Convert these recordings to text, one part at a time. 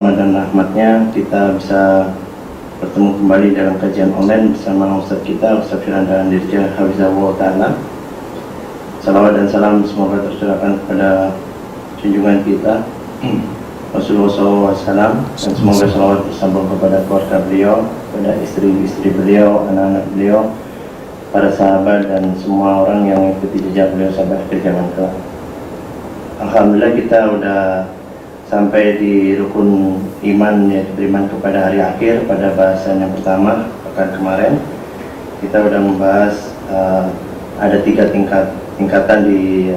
Dan rahmatnya kita bisa bertemu kembali dalam kajian online bersama Ustaz kita, Ustaz Firanda Andirja Hafizahullah Ta'ala. Salawat dan salam semoga tercurahkan kepada junjungan kita Rasulullah SAW, dan semoga salawat bersambung kepada keluarga beliau, kepada istri-istri beliau, anak-anak beliau, para sahabat dan semua orang yang mengikuti jejak beliau sampai akhir zaman kelak. Alhamdulillah kita udah sampai di rukun iman, yaitu beriman kepada hari akhir. Pada bahasan yang pertama pekan kemarin kita sudah membahas ada tingkatan di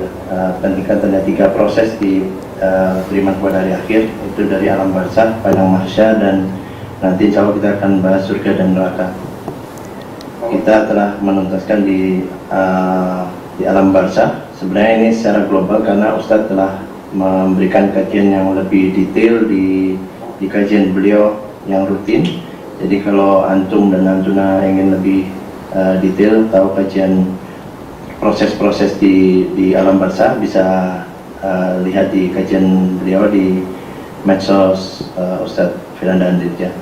tingkatan tiga proses di beriman kepada hari akhir, itu dari alam barzakh, padang mahsyar, dan nanti insya Allah kita akan bahas surga dan neraka. Kita telah menuntaskan di alam barzakh. Sebenarnya ini secara global karena Ustadz telah memberikan kajian yang lebih detail di kajian beliau yang rutin. Jadi kalau antum dan antuna ingin lebih detail tahu kajian proses-proses di alam barzakh, bisa lihat di kajian beliau di medsos Ustadz Firanda Andirja.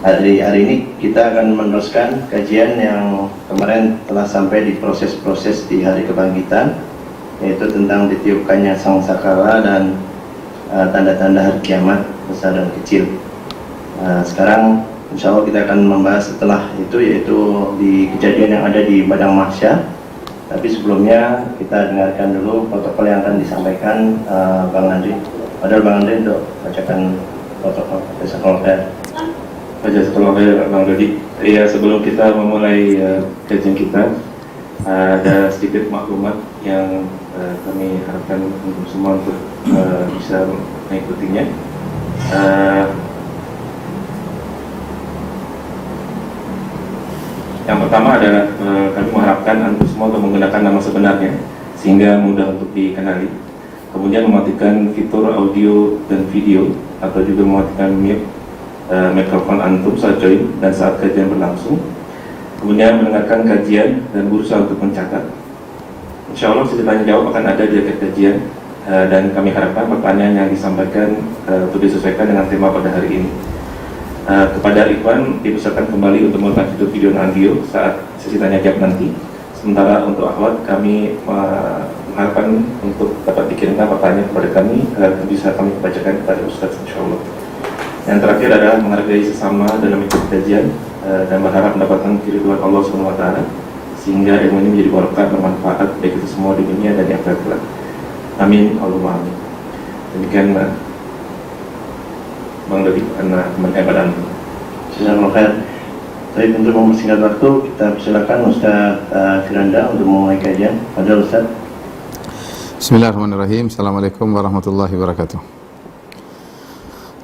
Hari ini kita akan meneruskan kajian yang kemarin telah sampai di proses-proses di hari kebangkitan, yaitu tentang ditiupkannya sangsakala dan tanda-tanda hari kiamat besar dan kecil. Sekarang insya Allah kita akan membahas setelah itu, yaitu di kejadian yang ada di padang mahsyar. Tapi sebelumnya kita dengarkan dulu protokol yang akan disampaikan Bang Andri. Padahal Bang Andri untuk bacakan protokol. Jazakallahu khair Bang Dodi. Ya, sebelum kita memulai kajian kita, ada sedikit maklumat yang kami harapkan untuk semua untuk bisa mengikutinya. Yang pertama adalah kami mengharapkan antum semua untuk menggunakan nama sebenarnya sehingga mudah untuk dikenali. Kemudian mematikan fitur audio dan video, atau juga mematikan mikrofon antum saat join dan saat kajian berlangsung. Kemudian mendengarkan kajian dan berusaha untuk mencatat. Insya Allah sesi tanya jawab akan ada di akhir kajian, dan kami harapkan pertanyaan yang disampaikan untuk disesuaikan dengan tema pada hari ini. Kepada Ikhwan dipesankan kembali untuk melakukan fitur video dan audio saat sesi tanya jawab nanti. Sementara untuk akhwat, kami mengharapkan untuk dapat dikirimkan pertanyaan kepada kami agar bisa kami bacakan kepada Ustaz insya Allah. Yang terakhir adalah menghargai sesama dalam ikut kajian dan berharap mendapatkan keridhaan Allah Subhanahu wa Ta'ala, sehingga ilmu ini menjadi barokah bermanfaat bagi kita semua di dunia dan di akhirat kelak. Amin Allahumma amin. Demikian Bang Dodi karena teman pada antum. Jazakallahu khair. Tapi untuk mempersingkat waktu, kita persilakan Ustaz Firanda untuk memulai kajian. Pada Ustaz. Bismillahirrahmanirrahim. Assalamualaikum warahmatullahi wabarakatuh.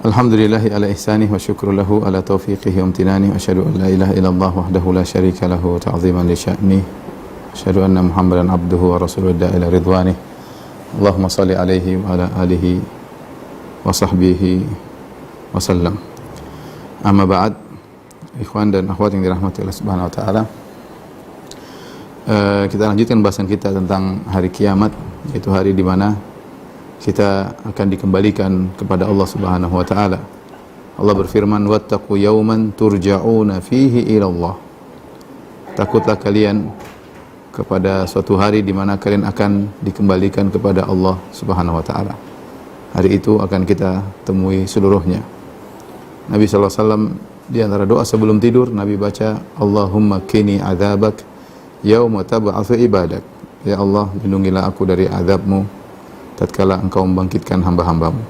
Alhamdulillahi ala ihsanih wa syukru lahu ala taufiqihi wa amtinani wa asyhadu an la ilaha illallah wahdahu la syarika lahu ta'ziman li sya'ni asyhadu anna Muhammadan abduhu wa rasuluhu ila ridwanih. Allahumma salli alaihi wa ala alihi wa sahbihi wa sallam. Amma ba'd, ikhwan dan akhwat yang dirahmati Allah Subhanahu wa taala. Kita lanjutkan bahasan kita tentang hari kiamat, yaitu hari di mana kita akan dikembalikan kepada Allah Subhanahu wa taala. Allah berfirman, wattaqu yawman turja'una fihi ila Allah. Takutlah kalian kepada suatu hari di mana kalian akan dikembalikan kepada Allah Subhanahu wa taala. Hari itu akan kita temui seluruhnya. Nabi sallallahu alaihi wasallam di antara doa sebelum tidur, Nabi baca, Allahumma qini adzabak yauma tab'atsu ibadak. Ya Allah, lindungilah aku dari azabmu tatkala engkau membangkitkan hamba-hambamu.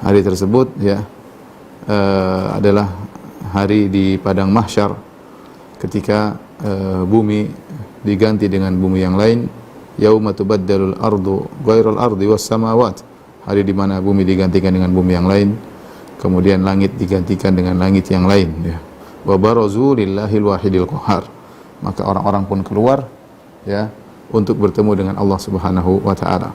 Hari tersebut adalah hari di padang mahsyar, ketika bumi diganti dengan bumi yang lain. Yauma tubaddalul ardu ghairal ardi was samawat. Hari di mana bumi digantikan dengan bumi yang lain, kemudian langit digantikan dengan langit yang lain. Wa barazu lillahil wahidil qahhar. Maka orang-orang pun keluar untuk bertemu dengan Allah Subhanahu wa taala.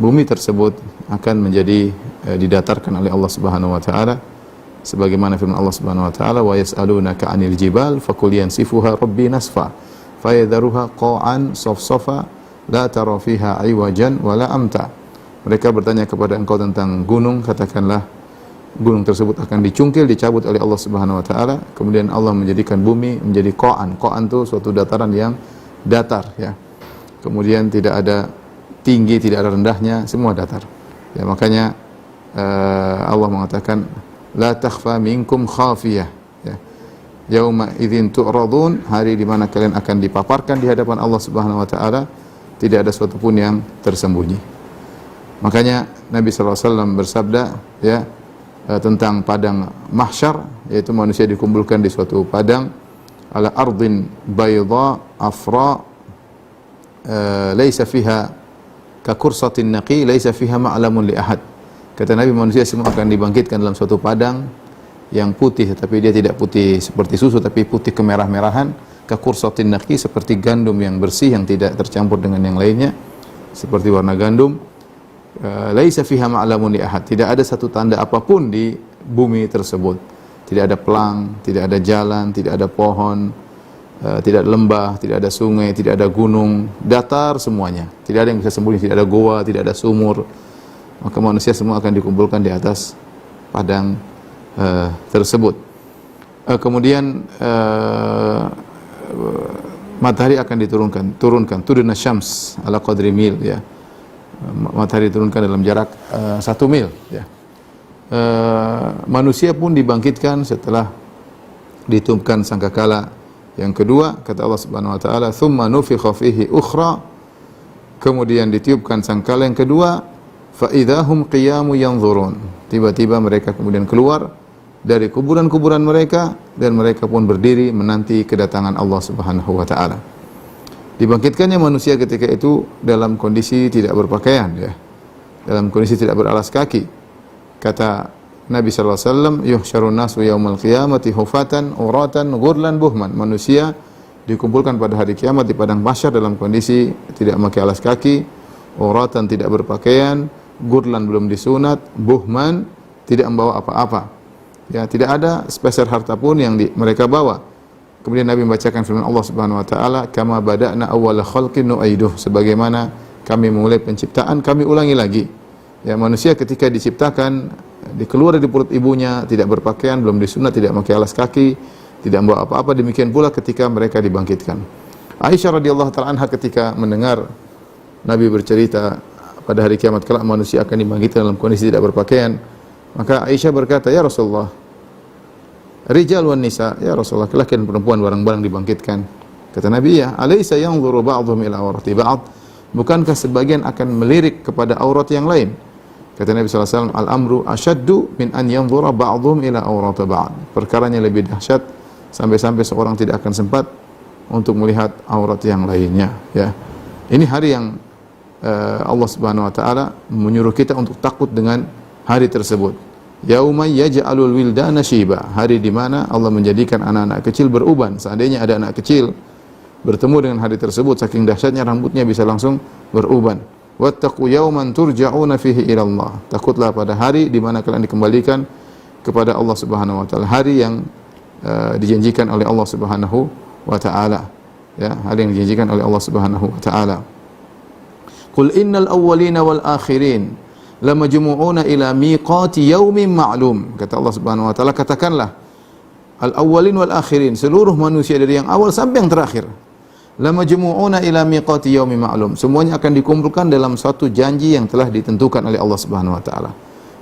Bumi tersebut akan menjadi didatarkan oleh Allah Subhanahu wa taala sebagaimana firman Allah Subhanahu wa taala, wa yas'alunaka 'anil jibal faqul yansifuha rabbi nasfa fayadharuha qa'an safsafa la tara fiha 'iwajan wala amta. Mereka bertanya kepada engkau tentang gunung, katakanlah gunung tersebut akan dicungkil, dicabut oleh Allah Subhanahu wa taala, kemudian Allah menjadikan bumi menjadi qa'an. Qa'an itu suatu dataran yang datar ya. Kemudian tidak ada tinggi, tidak ada rendahnya, semua datar. Ya, makanya Allah mengatakan la takhfa minkum khafiyah ya. Yauma idzin tu'radun, hari di mana kalian akan dipaparkan di hadapan Allah Subhanahu wa taala, tidak ada sesuatu pun yang tersembunyi. Makanya Nabi sallallahu alaihi wasallam bersabda ya tentang padang mahsyar, yaitu manusia dikumpulkan di suatu padang ala ardin bayda afra laisa fiha ka kursatin naqi laisa fiha ma'lamun li ahad. Kata Nabi, manusia semua akan dibangkitkan dalam suatu padang yang putih, tapi dia tidak putih seperti susu, tapi putih kemerah-merahan, ka kursatin naqi, seperti gandum yang bersih yang tidak tercampur dengan yang lainnya, seperti warna gandum. Laisa fiha ma'lamun li ahad, tidak ada satu tanda apapun di bumi tersebut. Tidak ada pelang, tidak ada jalan, tidak ada pohon, tidak ada lembah, tidak ada sungai, tidak ada gunung, datar semuanya. Tidak ada yang bisa sembunyi, tidak ada goa, tidak ada sumur. Maka manusia semua akan dikumpulkan di atas padang tersebut. Kemudian matahari akan turunkan turun syams ala qadri mil ya. Matahari diturunkan dalam jarak 1 mil ya. Manusia pun dibangkitkan setelah ditiupkan sangkakala yang kedua. Kata Allah Subhanahu wa taala, "Tsumma nufikha fihi ukhra." Kemudian ditiupkan sangkakala yang kedua, fa idzahum qiyamun yanzurun. Tiba-tiba mereka kemudian keluar dari kuburan-kuburan mereka dan mereka pun berdiri menanti kedatangan Allah Subhanahu wa taala. Dibangkitkannya manusia ketika itu dalam kondisi tidak berpakaian ya. Dalam kondisi tidak beralas kaki. Kata Nabi sallallahu alaihi wasallam, "Yuhsyarun nasu yaumal qiyamati hufatan uratan ghurlan buhman." Manusia dikumpulkan pada hari kiamat di padang mahsyar dalam kondisi tidak memakai alas kaki, uratan tidak berpakaian, ghurlan belum disunat, buhman tidak membawa apa-apa. Ya, tidak ada sepeser harta pun yang mereka bawa. Kemudian Nabi membacakan firman Allah Subhanahu wa taala, "Kama bada'na awwala khalqin nu'iduh." Sebagaimana kami memulai penciptaan, kami ulangi lagi. Ya, manusia ketika diciptakan, dikeluar dari perut ibunya, tidak berpakaian, belum disunat, tidak memakai alas kaki, tidak membawa apa-apa, demikian pula ketika mereka dibangkitkan. Aisyah radhiyallahu taala anha ketika mendengar Nabi bercerita pada hari kiamat kelak manusia akan dibangkitkan dalam kondisi tidak berpakaian, maka Aisyah berkata, "Ya Rasulullah, rijal wan nisa, ya Rasulullah, laki-laki dan perempuan barang-barang dibangkitkan." Kata Nabi, "Ya, alaysa yanzuru ba'dhum ila awrati ba'd?" Bukankah sebagian akan melirik kepada aurat yang lain? Kata Nabi sallallahu alaihi wasallam, "Al-amru asyaddu min an yanzura ba'dhum ila awrati ba'd." Perkaranya lebih dahsyat sampai-sampai seorang tidak akan sempat untuk melihat aurat yang lainnya, ya. Ini hari yang Allah Subhanahu wa taala menyuruh kita untuk takut dengan hari tersebut. Yauma yaj'alul wildana shiba, hari di mana Allah menjadikan anak-anak kecil beruban. Seandainya ada anak kecil bertemu dengan hari tersebut, saking dahsyatnya rambutnya bisa langsung beruban. Wattaqu yawman turja'una fihi ila Allah. Takutlah pada hari di mana kalian dikembalikan kepada Allah Subhanahu wa taala. Hari yang dijanjikan oleh Allah Subhanahu wa taala. Ya, hari yang dijanjikan oleh Allah Subhanahu wa taala. Qul innal awwalina wal akhirin lamajmu'una ila miqati yaumin ma'lum. Kata Allah Subhanahu wa taala, katakanlah al-awwalin wal akhirin, seluruh manusia dari yang awal sampai yang terakhir, lamajmu'una ila miqati yaumin ma'lum, semuanya akan dikumpulkan dalam suatu janji yang telah ditentukan oleh Allah Subhanahu wa taala.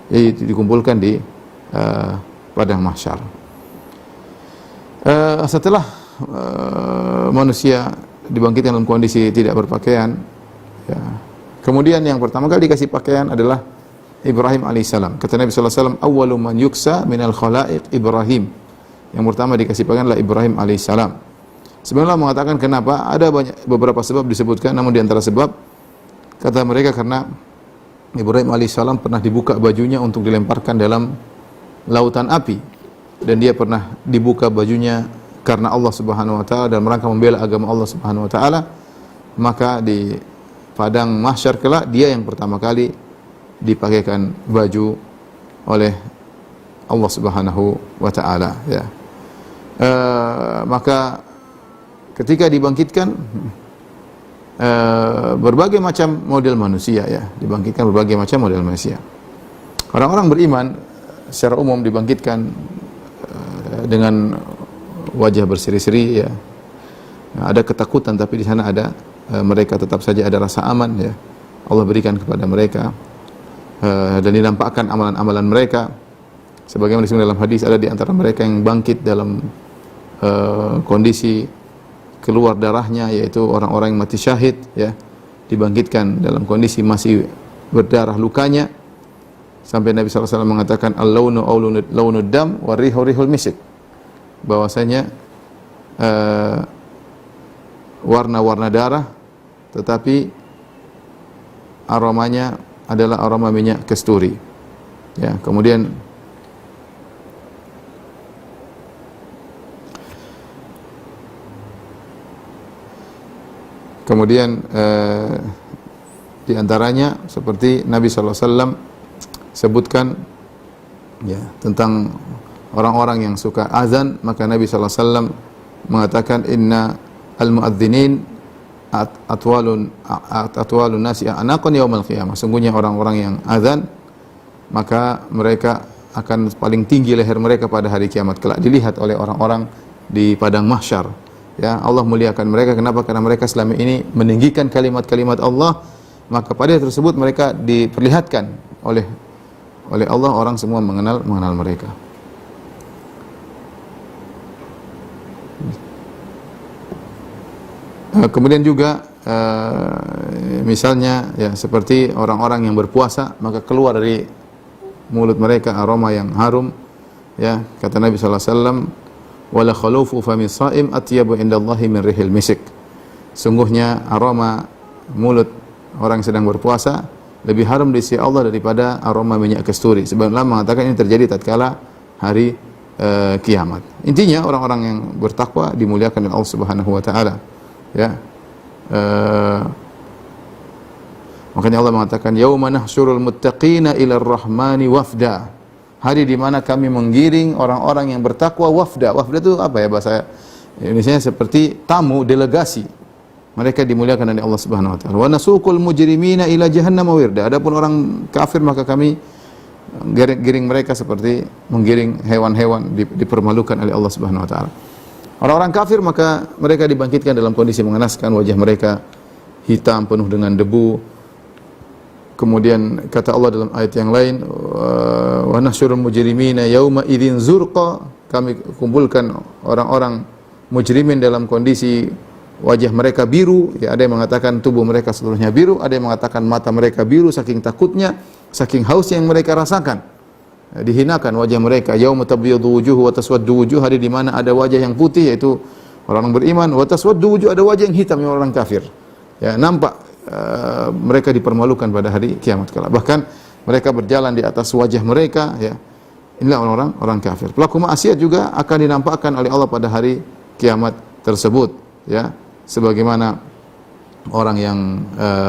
Yaitu dikumpulkan di padang mahsyar. Setelah manusia dibangkitkan dalam kondisi tidak berpakaian, ya, kemudian yang pertama kali dikasih pakaian adalah Ibrahim alaihissalam. Kata Nabi sallallahu alaihi wasallam, "Awwalu man yuksa minal khalaiq Ibrahim." Yang pertama dikasih pakaian adalah Ibrahim alaihissalam. Sebenarnya mengatakan kenapa? Ada beberapa sebab disebutkan, namun di antara sebab kata mereka karena Ibrahim alaihissalam pernah dibuka bajunya untuk dilemparkan dalam lautan api, dan dia pernah dibuka bajunya karena Allah Subhanahu wa taala dan merangka membela agama Allah Subhanahu wa taala. Maka di padang mahsyar kelak dia yang pertama kali dipakaikan baju oleh Allah Subhanahu wa taala, ya. Maka ketika dibangkitkan berbagai macam model manusia, ya, dibangkitkan berbagai macam model manusia. Orang-orang beriman secara umum dibangkitkan dengan wajah berseri-seri, ya. Ada ketakutan, tapi di sana ada mereka tetap saja ada rasa aman, ya. Allah berikan kepada mereka, dan dinampakkan amalan-amalan mereka. Sebagaimana disebut dalam hadis, ada di antara mereka yang bangkit dalam kondisi keluar darahnya, yaitu orang-orang yang mati syahid, ya, dibangkitkan dalam kondisi masih berdarah lukanya, sampai Nabi SAW mengatakan al-launu launud dam wa rihu rihul misik, bahwasanya warna-warna darah, tetapi aromanya adalah aroma minyak kasturi, ya. Kemudian di antaranya seperti Nabi SAW sebutkan, ya, tentang orang-orang yang suka azan, maka Nabi SAW mengatakan inna al-muadzinin atwalun nasi anaqan yaumal qiyamah. Sungguhnya orang-orang yang azan, maka mereka akan paling tinggi leher mereka pada hari kiamat kelak, dilihat oleh orang-orang di padang mahsyar. Ya, Allah muliakan mereka. Kenapa? Karena mereka selama ini meninggikan kalimat-kalimat Allah, maka pada tersebut mereka diperlihatkan oleh Allah, orang semua mengenal mereka. Kemudian juga misalnya, ya, seperti orang-orang yang berpuasa, maka keluar dari mulut mereka aroma yang harum, ya. Kata Nabi sallallahu alaihi wasallam, wala khalufu fami shaim atyabu indallahi min rihil misik. Sungguhnya aroma mulut orang yang sedang berpuasa lebih harum di sisi Allah daripada aroma minyak kasturi. Sebab Allah mengatakan ini terjadi tatkala hari kiamat. Intinya orang-orang yang bertakwa dimuliakan oleh Allah Subhanahu wa taala, ya. Makanya Allah mengatakan yauma nahsyurul muttaqina ila ar-rahmani wafda. Hari di mana kami menggiring orang-orang yang bertakwa wafda. Wafda itu apa ya bahasa Indonesia? Seperti tamu, delegasi. Mereka dimuliakan oleh Allah Subhanahu wa taala. Wa nasuqul mujrimina ila jahannam wirda. Adapun orang kafir maka kami giring mereka seperti menggiring hewan-hewan, dipermalukan oleh Allah Subhanahu wa taala. Orang-orang kafir maka mereka dibangkitkan dalam kondisi mengenaskan, wajah mereka hitam penuh dengan debu. Kemudian kata Allah dalam ayat yang lain, wa nahsyurul mujrimina yauma idzin zurqa, kami kumpulkan orang-orang mujrimin dalam kondisi wajah mereka biru, ya. Ada yang mengatakan tubuh mereka seluruhnya biru, ada yang mengatakan mata mereka biru saking takutnya, saking hausnya yang mereka rasakan. Dihinakan wajah mereka. Yauma tabyaddu wujuh wa taswaddu wujuh, hari di mana ada wajah yang putih yaitu orang beriman, wa taswaddu wujuh, ada wajah yang hitam yang orang kafir. Ya, nampak mereka dipermalukan pada hari kiamat kelak. Bahkan mereka berjalan di atas wajah mereka, ya. Inilah orang kafir. Pelaku maksiat juga akan dinampakkan oleh Allah pada hari kiamat tersebut, ya. Sebagaimana orang yang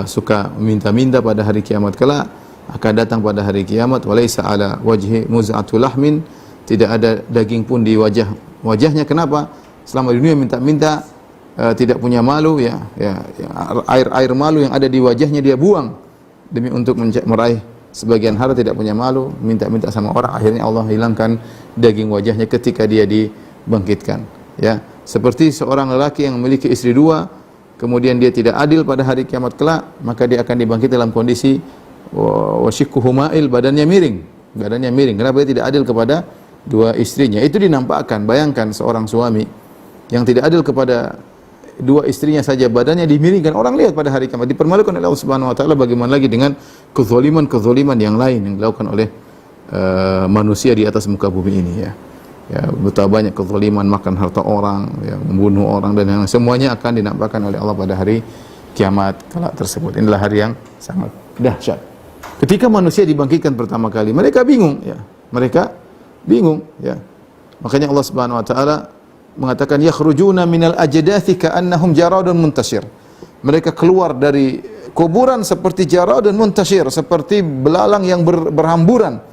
suka minta-minta pada hari kiamat kelak akan datang pada hari kiamat, walaisa ala wajhi muz'atul lahmin, tidak ada daging pun di wajahnya. Kenapa? Selama di dunia minta-minta, tidak punya malu, ya, air malu yang ada di wajahnya dia buang demi untuk meraih sebagian harta, tidak punya malu, minta-minta sama orang, akhirnya Allah hilangkan daging wajahnya ketika dia dibangkitkan, ya. Seperti seorang lelaki yang memiliki istri dua, kemudian dia tidak adil pada hari kiamat kelak, maka dia akan dibangkit dalam kondisi wasyikuhu ma'il, badannya miring. Kenapa dia tidak adil kepada dua istrinya? Itu dinampakkan. Bayangkan seorang suami yang tidak adil kepada dua istrinya saja, badannya dimiringkan, orang lihat pada hari kiamat, dipermalukan oleh Allah Subhanahu wa taala. Bagaimana lagi dengan kezaliman yang lain yang dilakukan oleh manusia di atas muka bumi ini, ya. Ya, betapa banyak kezaliman, makan harta orang, ya, membunuh orang, dan yang semuanya akan dinampakkan oleh Allah pada hari kiamat kelak tersebut. Inilah hari yang sangat dahsyat. Ketika manusia dibangkitkan pertama kali, mereka bingung, ya. Makanya Allah Subhanahu wa taala mengatakan yakhrujuna minal ajdathi ka'annahum jaradun muntashir. Mereka keluar dari kuburan seperti jaradun muntashir, seperti belalang yang berhamburan.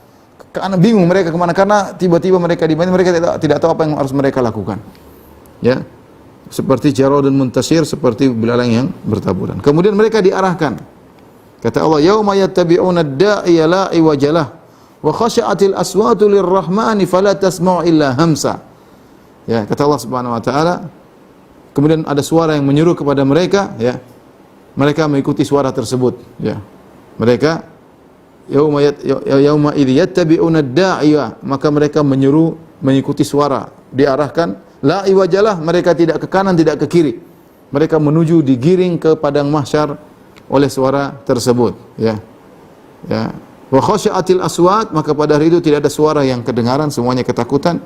Karena bingung mereka kemana, karena tiba-tiba mereka di mana, mereka tidak tahu apa yang harus mereka lakukan, ya. Seperti jaradun muntashir, seperti belalang yang bertaburan. Kemudian mereka diarahkan. Kata Allah, yauma yattabi'una ad-da'iya la iwajalah wa khashi'atil aswatu lirrahmani fala tasma'u illa hamsa. Ya, kata Allah Subhanahu wa taala, kemudian ada suara yang menyeru kepada mereka, ya. Mereka mengikuti suara tersebut, ya. Mereka yauma idh yattabi'una ad-da'iya, maka mereka menyeru mengikuti suara, diarahkan la iwajalah, mereka tidak ke kanan tidak ke kiri. Mereka menuju digiring ke padang mahsyar oleh suara tersebut, ya. Ya. Wa khashi'atil aswat, maka pada hari itu tidak ada suara yang kedengaran, semuanya ketakutan.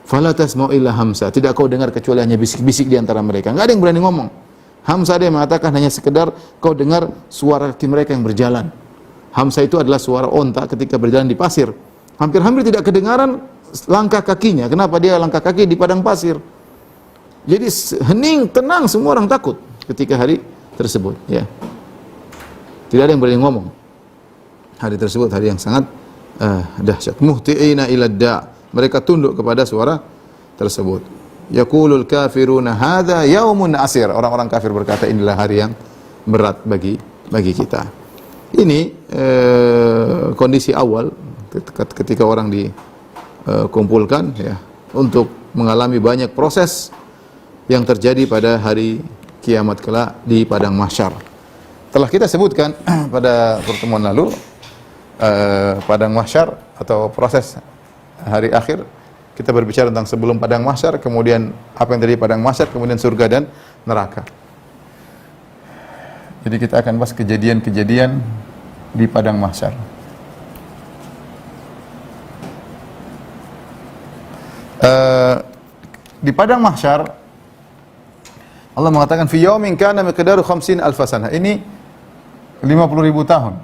Fala tasma'u illa hamsa, tidak kau dengar kecuali hanya bisik-bisik di antara mereka. Enggak ada yang berani ngomong. Hamsa dia mengatakan hanya sekedar kau dengar suara kaki mereka yang berjalan. Hamsa itu adalah suara onta ketika berjalan di pasir. Hampir-hampir tidak kedengaran langkah kakinya. Kenapa dia langkah kaki di padang pasir? Jadi hening, tenang, semua orang takut ketika hari tersebut, ya. Tidak ada yang berani ngomong. Hari tersebut hari yang sangat dahsyat. Muhti'ina ila da', mereka tunduk kepada suara tersebut. Yaqulul kafiruna hadza yaumun asir. Orang-orang kafir berkata inilah hari yang berat bagi kita. Ini kondisi awal ketika orang dikumpulkan, ya, untuk mengalami banyak proses yang terjadi pada hari kiamat kelak di padang mahsyar. Telah kita sebutkan pada pertemuan lalu, padang mahsyar atau proses hari akhir. Kita berbicara tentang sebelum padang mahsyar, kemudian apa yang terjadi padang mahsyar, kemudian surga dan neraka. Jadi kita akan bahas kejadian-kejadian di padang mahsyar. Di padang mahsyar Allah mengatakan fi yaumin kana miqdaru 50 alf sanah. Ini 50.000 tahun.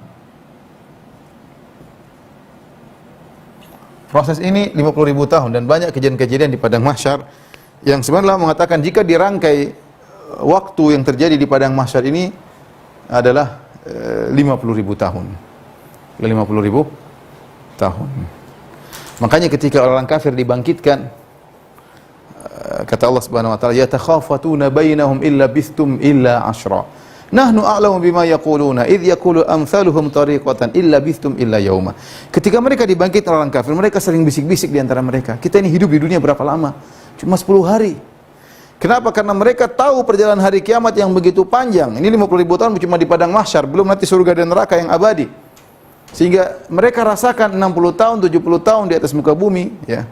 Proses ini 50.000 tahun dan banyak kejadian-kejadian di padang mahsyar yang sebenarnya mengatakan jika dirangkai waktu yang terjadi di padang mahsyar ini adalah 50.000 tahun. 50.000 tahun. Makanya ketika orang kafir dibangkitkan, kata Allah Subhanahu wa taala, yatakhafatuna bainahum illa bistum illa 10. Nahnu a'lamu bima yaquluna idh yaqulu amsaluhum tariqatan illa bistum illa yauma. Ketika mereka dibangkitkan orang kafir, mereka sering bisik-bisik di antara mereka. Kita ini hidup di dunia berapa lama? Cuma 10 hari. Kenapa? Karena mereka tahu perjalanan hari kiamat yang begitu panjang. Ini 50.000 tahun cuma di padang mahsyar, belum nanti surga dan neraka yang abadi. Sehingga mereka rasakan 60 tahun, 70 tahun di atas muka bumi, ya.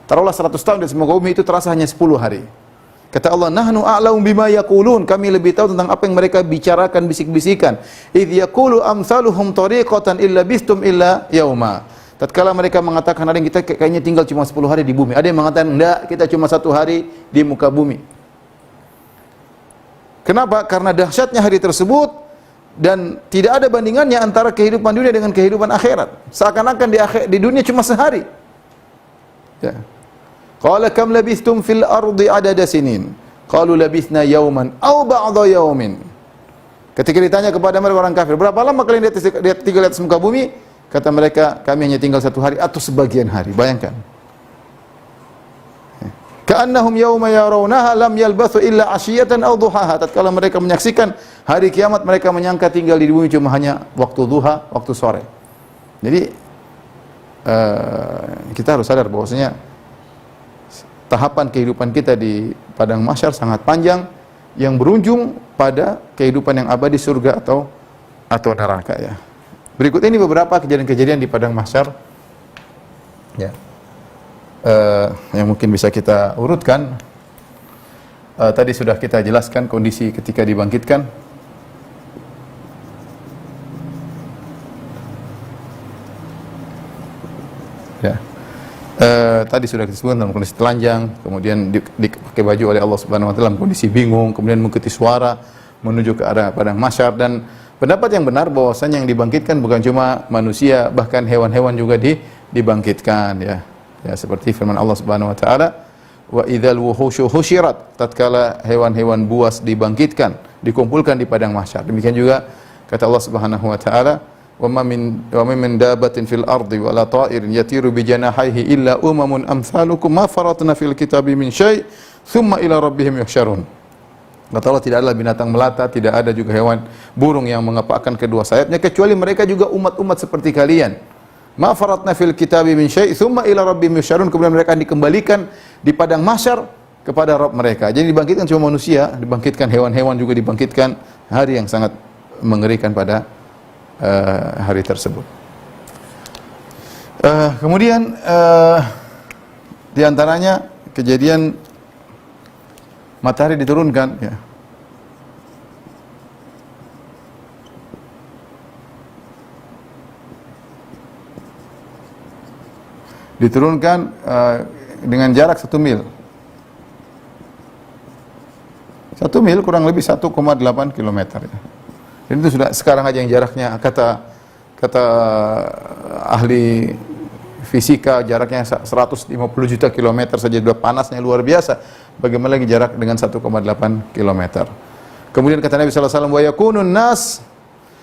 Taruhlah 100 tahun di atas muka bumi, itu terasa hanya 10 hari. Kata Allah, nahnu a'lamu bima yaqulun, kami lebih tahu tentang apa yang mereka bicarakan, bisik-bisikan. Idh yaqulu amsaluhum tariqatan illa bistum illa yauma. Tatkala mereka mengatakan, ada yang kita kayaknya tinggal cuma 10 hari di bumi. Ada yang mengatakan, enggak, kita cuma 1 hari di muka bumi. Kenapa? Karena dahsyatnya hari tersebut dan tidak ada bandingannya antara kehidupan dunia dengan kehidupan akhirat. Seakan-akan di dunia cuma sehari. Ya. Qala kam labithtum fil ardi adada sinin. Qalu labithna yawman aw ba'dha yawmin. Ketika ditanya kepada mereka orang kafir, berapa lama kalian tinggal di atas muka bumi? Kata mereka, kami hanya tinggal 1 hari atau sebagian hari. Bayangkan. Ka'annahum yawma yarawnaha lam yalbathu illa 'ashiyatan aw duhaha. Tatkala mereka menyaksikan hari kiamat, mereka menyangka tinggal di bumi cuma hanya waktu duha, waktu sore. Jadi kita harus sadar bahwasanya tahapan kehidupan kita di padang mahsyar sangat panjang yang berujung pada kehidupan yang abadi surga atau neraka, ya. Berikut ini beberapa kejadian-kejadian di padang mahsyar, ya, yang mungkin bisa kita urutkan. Tadi sudah kita jelaskan kondisi ketika dibangkitkan. Ya. Tadi sudah disebutkan dalam kondisi telanjang, kemudian dipakai baju oleh Allah Subhanahu wa taala dalam kondisi bingung, kemudian mengikuti suara menuju ke arah padang mahsyar. Dan pendapat yang benar bahwasanya yang dibangkitkan bukan cuma manusia, bahkan hewan-hewan juga dibangkitkan, ya. Ya, seperti firman Allah Subhanahu wa taala, wa idzal wuhusyu husyirat, tatkala hewan-hewan buas dibangkitkan, dikumpulkan di padang mahsyar. Demikian juga kata Allah Subhanahu wa taala, wa min dabatin fil ardi wa la ta'irin yatiru bi janahihi illa umamun amsalukum ma faratna fil kitabi min syai' thumma ila rabbihim yuhsyarun. Kata Allah, tidak ada binatang melata, tidak ada juga hewan burung yang mengepakkan kedua sayapnya, kecuali mereka juga umat-umat seperti kalian. ma faratna fil kitabi min syai' tsumma ila rabbihim yusyarun, kemudian mereka akan dikembalikan di padang mahsyar kepada Rabb mereka. Jadi dibangkitkan cuma manusia, dibangkitkan hewan-hewan juga dibangkitkan, hari yang sangat mengerikan pada hari tersebut. Kemudian di antaranya kejadian matahari diturunkan, ya. Diturunkan dengan jarak 1 mil. 1 mil kurang lebih 1,8 kilometer. Ya. Dan itu sudah sekarang aja yang jaraknya kata ahli fisika jaraknya 150 juta kilometer saja sudah panasnya luar biasa. Bagaimana lagi jarak dengan 1,8 kilometer. Kemudian kata Nabi SAW, wa yakunun nas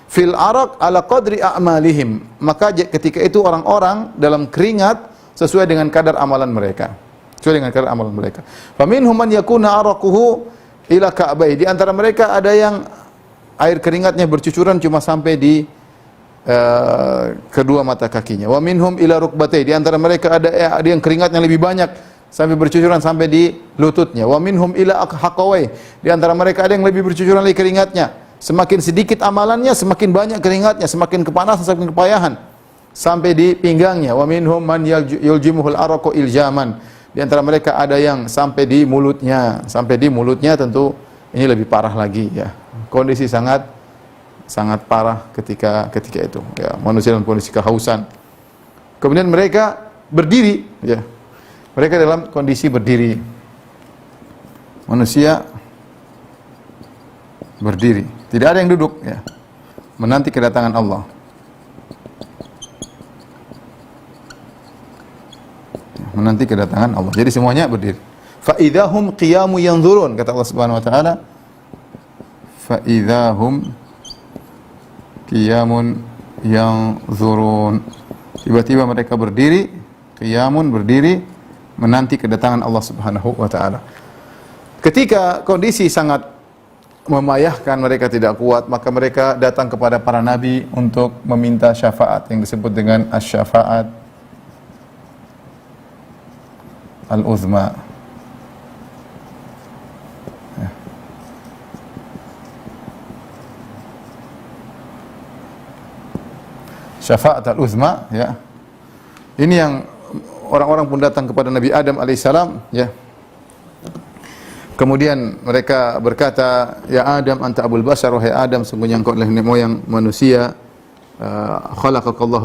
fil araq ala qadri a'malihim. Maka ketika itu orang-orang dalam keringat sesuai dengan kadar amalan mereka. Sesuai dengan kadar amalan mereka. Faminhum man yakuna araquhu ila ka'bai. Di antara mereka ada yang air keringatnya bercucuran cuma sampai di kedua mata kakinya. Wa minhum ila rukbatai. Di antara mereka ada yang keringatnya lebih banyak sampai bercucuran sampai di lututnya. Wa minhum ila haqawai. Di antara mereka ada yang lebih bercucuran lagi keringatnya. Semakin sedikit amalannya, semakin banyak keringatnya, semakin kepanasan, semakin kepayahan. Sampai di pinggangnya. Wa minhum man yuljimuhul araqu iljaman. Di antara mereka ada yang sampai di mulutnya. Sampai di mulutnya tentu ini lebih parah lagi, ya. Kondisi sangat parah ketika itu, ya. Manusia dalam kondisi kehausan. Kemudian mereka berdiri, ya. Mereka dalam kondisi berdiri. Manusia berdiri. Tidak ada yang duduk, ya. Menanti kedatangan Allah. Menanti kedatangan Allah. Jadi semuanya berdiri. Fa idzahum qiyamu yanzurun, kata Allah Subhanahu wa taala. Fa idzahum qiyamun yanzurun. Tiba-tiba mereka berdiri, qiyamun berdiri menanti kedatangan Allah Subhanahu wa taala. Ketika kondisi sangat memayahkan, mereka tidak kuat, maka mereka datang kepada para nabi untuk meminta syafaat yang disebut dengan asy-syafaat al-uzma. Syafaat al-uzma, ya. Ini yang orang-orang pun datang kepada Nabi Adam alaihissalam, ya. Kemudian mereka berkata, ya Adam anta abul bashar, wahai Adam, sungguhnya engkau adalah nenek moyang manusia. Khalaqakallahu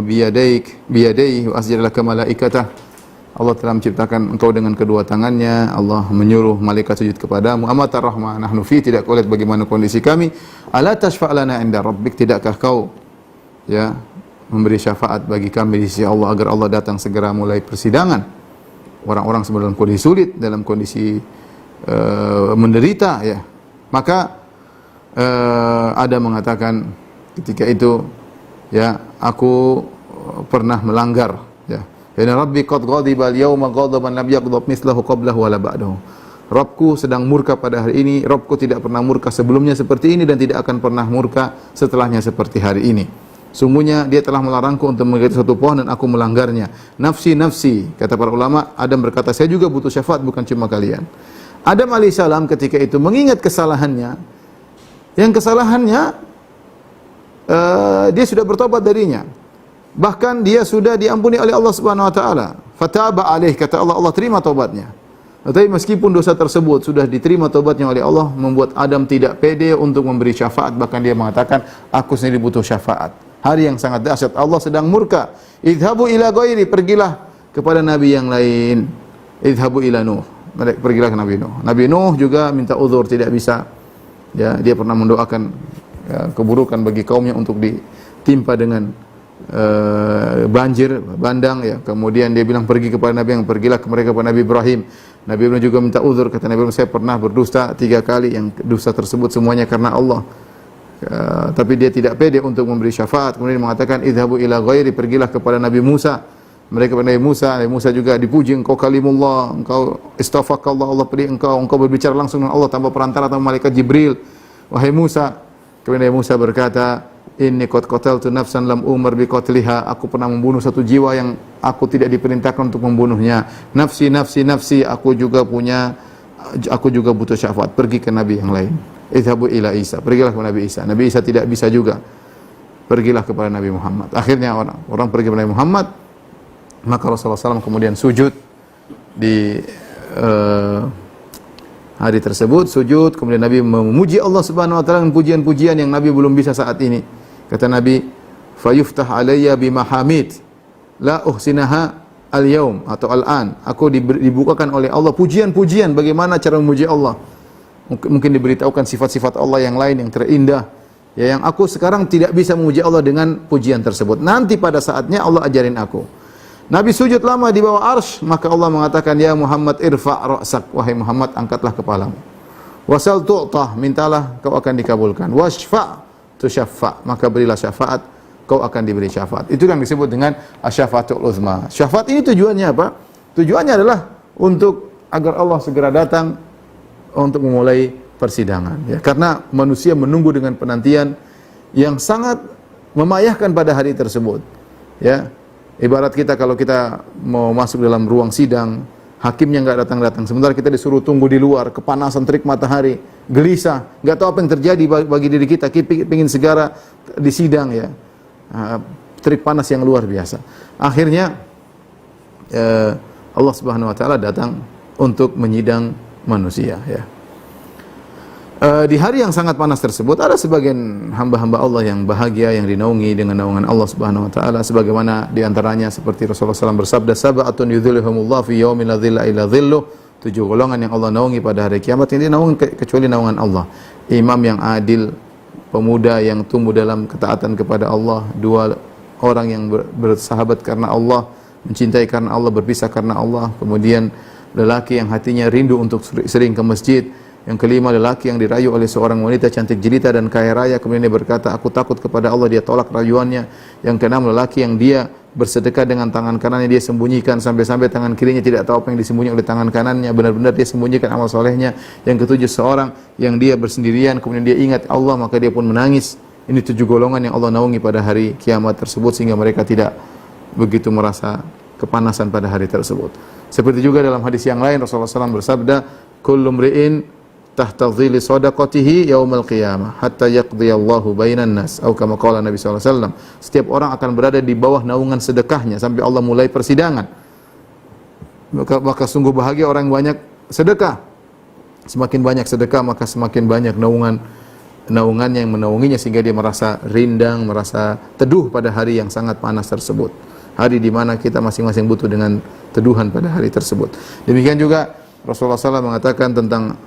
biyadaihi wa asjada laka malaikatah. Allah telah menciptakan engkau dengan kedua tangannya. Allah menyuruh malaikat sujud kepadamu. Amatar rahmah nahnu fi, tidak kau lihat bagaimana kondisi kami. Ala tashfa'lana inda rabbik, tidakkah kau, ya, memberi syafaat bagi kami di sisi Allah agar Allah datang segera mulai persidangan. Orang-orang dalam kondisi sulit, dalam kondisi menderita, ya. Maka ada mengatakan ketika itu, ya, aku pernah melanggar, ya. Ya Rabbi qad ghadiba al-yawma ghadaban lam yaghdab mithlahu qablahu wala ba'dahu. Rabbku sedang murka pada hari ini. Rabbku tidak pernah murka sebelumnya seperti ini dan tidak akan pernah murka setelahnya seperti hari ini. Sungguhnya dia telah melarangku untuk mengikuti suatu pohon dan aku melanggarnya. Nafsi, nafsi, kata para ulama. Adam berkata, saya juga butuh syafaat, bukan cuma kalian. Adam alaihissalam ketika itu mengingat kesalahannya. Yang kesalahannya dia sudah bertobat darinya. Bahkan dia sudah diampuni oleh Allah Subhanahu wa taala. Fataba alaih, kata Allah, Allah terima taubatnya. Tetapi meskipun dosa tersebut sudah diterima taubatnya oleh Allah, membuat Adam tidak pede untuk memberi syafaat. Bahkan dia mengatakan, aku sendiri butuh syafaat. Hari yang sangat dahsyat, Allah sedang murka. Idhabu ila ghairi, pergilah kepada nabi yang lain. Idhabu ila Nuh, pergilah ke Nabi Nuh. Nabi Nuh juga minta uzur, tidak bisa. Ya, dia pernah mendoakan, ya, keburukan bagi kaumnya untuk ditimpa dengan banjir bandang, ya. Kemudian dia bilang pergi kepada Nabi yang pergilah mereka kepada Nabi Ibrahim. Nabi Ibrahim juga minta uzur, kata Nabi Ibrahim, saya pernah berdusta 3 kali, yang dusta tersebut semuanya karena Allah. Tapi dia tidak pede untuk memberi syafaat. Kemudian mengatakan idhabu ila ghairi, pergilah kepada Nabi Musa. Mereka kepada Nabi Musa juga dipuji, engkau kalimullah, engkau istafakallah, Allah pilih engkau berbicara langsung dengan Allah tanpa perantara, tanpa malaikat Jibril, wahai Musa. Kemudian Nabi Musa berkata, inni qad qataltu nafsan lam umar bi qatliha, aku pernah membunuh satu jiwa yang aku tidak diperintahkan untuk membunuhnya. Nafsi nafsi nafsi, aku juga butuh syafaat. Pergi ke nabi yang lain. Idhabu ila Isa, pergilah ke Nabi Isa. Nabi Isa tidak bisa juga, pergilah kepada Nabi Muhammad. Akhirnya orang pergi kepada Nabi Muhammad, maka Rasulullah SAW kemudian sujud di hari tersebut, sujud, kemudian Nabi memuji Allah Subhanahu wa taala dengan pujian-pujian yang Nabi belum bisa saat ini. Kata Nabi, "Fayuftah alayya bimahamid la uhsinaha al-yaum," atau al-an. Aku dibukakan oleh Allah pujian-pujian bagaimana cara memuji Allah. Mungkin diberitahukan sifat-sifat Allah yang lain yang terindah, ya, yang aku sekarang tidak bisa memuji Allah dengan pujian tersebut. Nanti pada saatnya Allah ajarin aku. Nabi sujud lama di bawah arsy, maka Allah mengatakan, "Ya Muhammad irfa' ra'sak," wahai Muhammad angkatlah kepalamu. "Wasal tu'tah," mintalah kau akan dikabulkan. "Washfa' tusyaffa," maka berilah syafaat, kau akan diberi syafaat. Itu yang disebut dengan asyafaatul uzma. Syafaat ini tujuannya apa? Tujuannya adalah untuk agar Allah segera datang untuk memulai persidangan, ya. Karena manusia menunggu dengan penantian yang sangat memayahkan pada hari tersebut, ya. Ibarat kita kalau kita mau masuk dalam ruang sidang, hakimnya nggak datang-datang, sementara kita disuruh tunggu di luar, kepanasan terik matahari, gelisah, nggak tahu apa yang terjadi bagi diri kita, ingin segera di sidang, ya. Terik panas yang luar biasa. Akhirnya Allah Subhanahu wa taala datang untuk menyidang manusia, ya. Di hari yang sangat panas tersebut ada sebagian hamba-hamba Allah yang bahagia, yang dinaungi dengan naungan Allah Subhanahu wa taala, sebagaimana di antaranya seperti Rasulullah SAW bersabda, "Sab'atun yudhilluhumullah fi yaumin la dhilla illa dhilluh." 7 golongan yang Allah naungi pada hari kiamat yang dinaungi kecuali naungan Allah. Imam yang adil, pemuda yang tumbuh dalam ketaatan kepada Allah, 2 orang yang bersahabat karena Allah, mencintai karena Allah, berpisah karena Allah, kemudian lelaki yang hatinya rindu untuk sering ke masjid. Yang kelima, lelaki yang dirayu oleh seorang wanita cantik jelita dan kaya raya, kemudian dia berkata, "Aku takut kepada Allah," dia tolak rayuannya. Yang keenam, lelaki yang dia bersedekah dengan tangan kanannya, dia sembunyikan sampai-sampai tangan kirinya tidak tahu apa yang disembunyikan oleh tangan kanannya, benar-benar dia sembunyikan amal solehnya. Yang ketujuh, seorang yang dia bersendirian, kemudian dia ingat Allah, maka dia pun menangis. Ini 7 golongan yang Allah naungi pada hari kiamat tersebut, sehingga mereka tidak begitu merasa kepanasan pada hari tersebut. Seperti juga dalam hadis yang lain, Rasulullah SAW bersabda, "Kullu mri'in tahta dhilli sadaqatihi yaumal qiyamah hatta yaqdiyallahu bainan nas," atau kama qala Nabi SAW. Setiap orang akan berada di bawah naungan sedekahnya sampai Allah mulai persidangan. Maka sungguh bahagia orang yang banyak sedekah. Semakin banyak sedekah, maka semakin banyak naungannya yang menaunginya, sehingga dia merasa rindang, merasa teduh pada hari yang sangat panas tersebut. Hari di mana kita masing-masing butuh dengan teduhan pada hari tersebut. Demikian juga Rasulullah SAW mengatakan tentang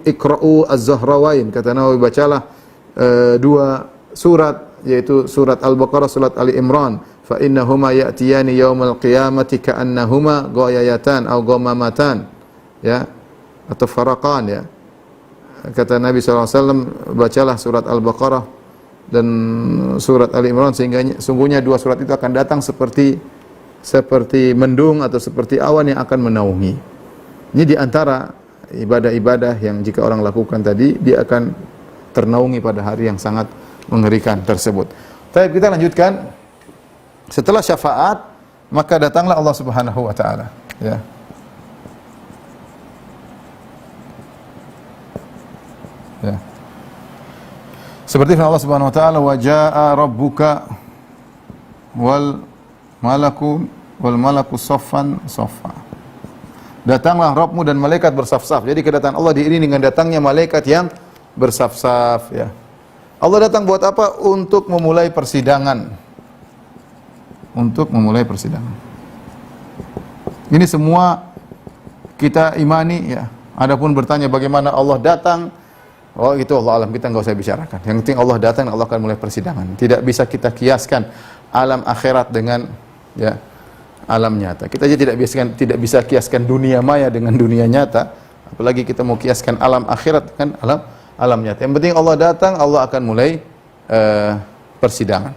Iqra'u az-Zahrawain, kata Nawawi, bacalah 2 surat, yaitu surat Al-Baqarah, surat Ali Imran. Fa innahuma ya'tiyani yaumal qiyamati ka'annahuma ghayayatan atau ghamamatan, ya, atau faraqan, ya. Kata Nabi SAW, bacalah surat Al-Baqarah dan surat Ali Imran, sehingga sungguhnya 2 surat itu akan datang seperti mendung atau seperti awan yang akan menaungi. Ini di antara ibadah-ibadah yang jika orang lakukan tadi, dia akan ternaungi pada hari yang sangat mengerikan tersebut. Baik, kita lanjutkan. Setelah syafaat, maka datanglah Allah Subhanahu wa taala, ya. Ya. Seperti firman Allah Subhanahu wa taala, "Wa jaa'a rabbuka wal malaku saffan saffa." Datanglah Rabbmu dan malaikat bersaf-saf. Jadi kedatangan Allah diiringi dengan datangnya malaikat yang bersaf-saf, ya. Allah datang buat apa? Untuk memulai persidangan. Untuk memulai persidangan. Ini semua kita imani, ya. Adapun bertanya bagaimana Allah datang, oh itu Allah alam, kita nggak usah bicarakan. Yang penting Allah datang, Allah akan mulai persidangan. Tidak bisa kita kiaskan alam akhirat dengan, ya, alam nyata. Kita aja tidak bisa kiaskan dunia maya dengan dunia nyata, apalagi kita mau kiaskan alam akhirat dengan alam nyata. Yang penting Allah datang, Allah akan mulai persidangan.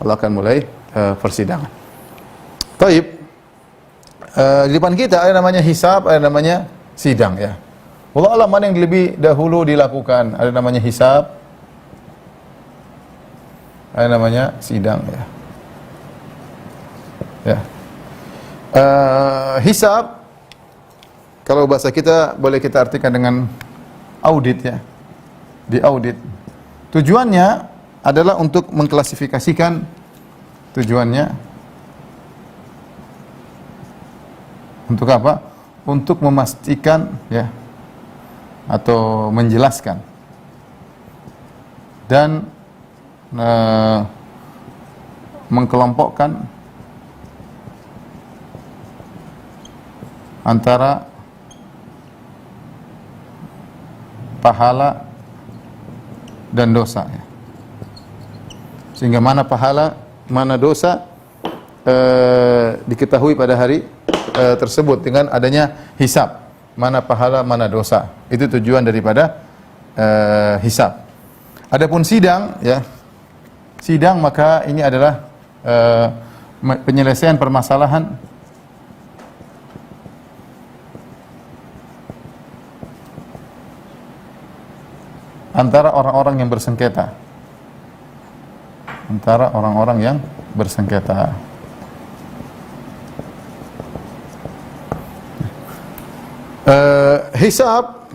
Allah akan mulai persidangan. Taib. Di depan kita ada namanya hisab, ada namanya sidang, ya. Wallahu alam mana yang lebih dahulu dilakukan. Ada namanya hisab, ada namanya sidang ya. Ya. Hisab kalau bahasa kita boleh kita artikan dengan audit ya. Di audit. Tujuannya adalah untuk mengklasifikasikan tujuannya untuk apa? Untuk memastikan ya atau menjelaskan dan mengkelompokkan antara pahala dan dosa ya. Sehingga mana pahala, mana dosa diketahui pada hari tersebut dengan adanya hisab. Mana pahala, mana dosa. Itu tujuan daripada hisab. Adapun sidang ya. Sidang maka ini adalah penyelesaian permasalahan antara orang-orang yang bersengketa. Antara orang-orang yang bersengketa. Hisab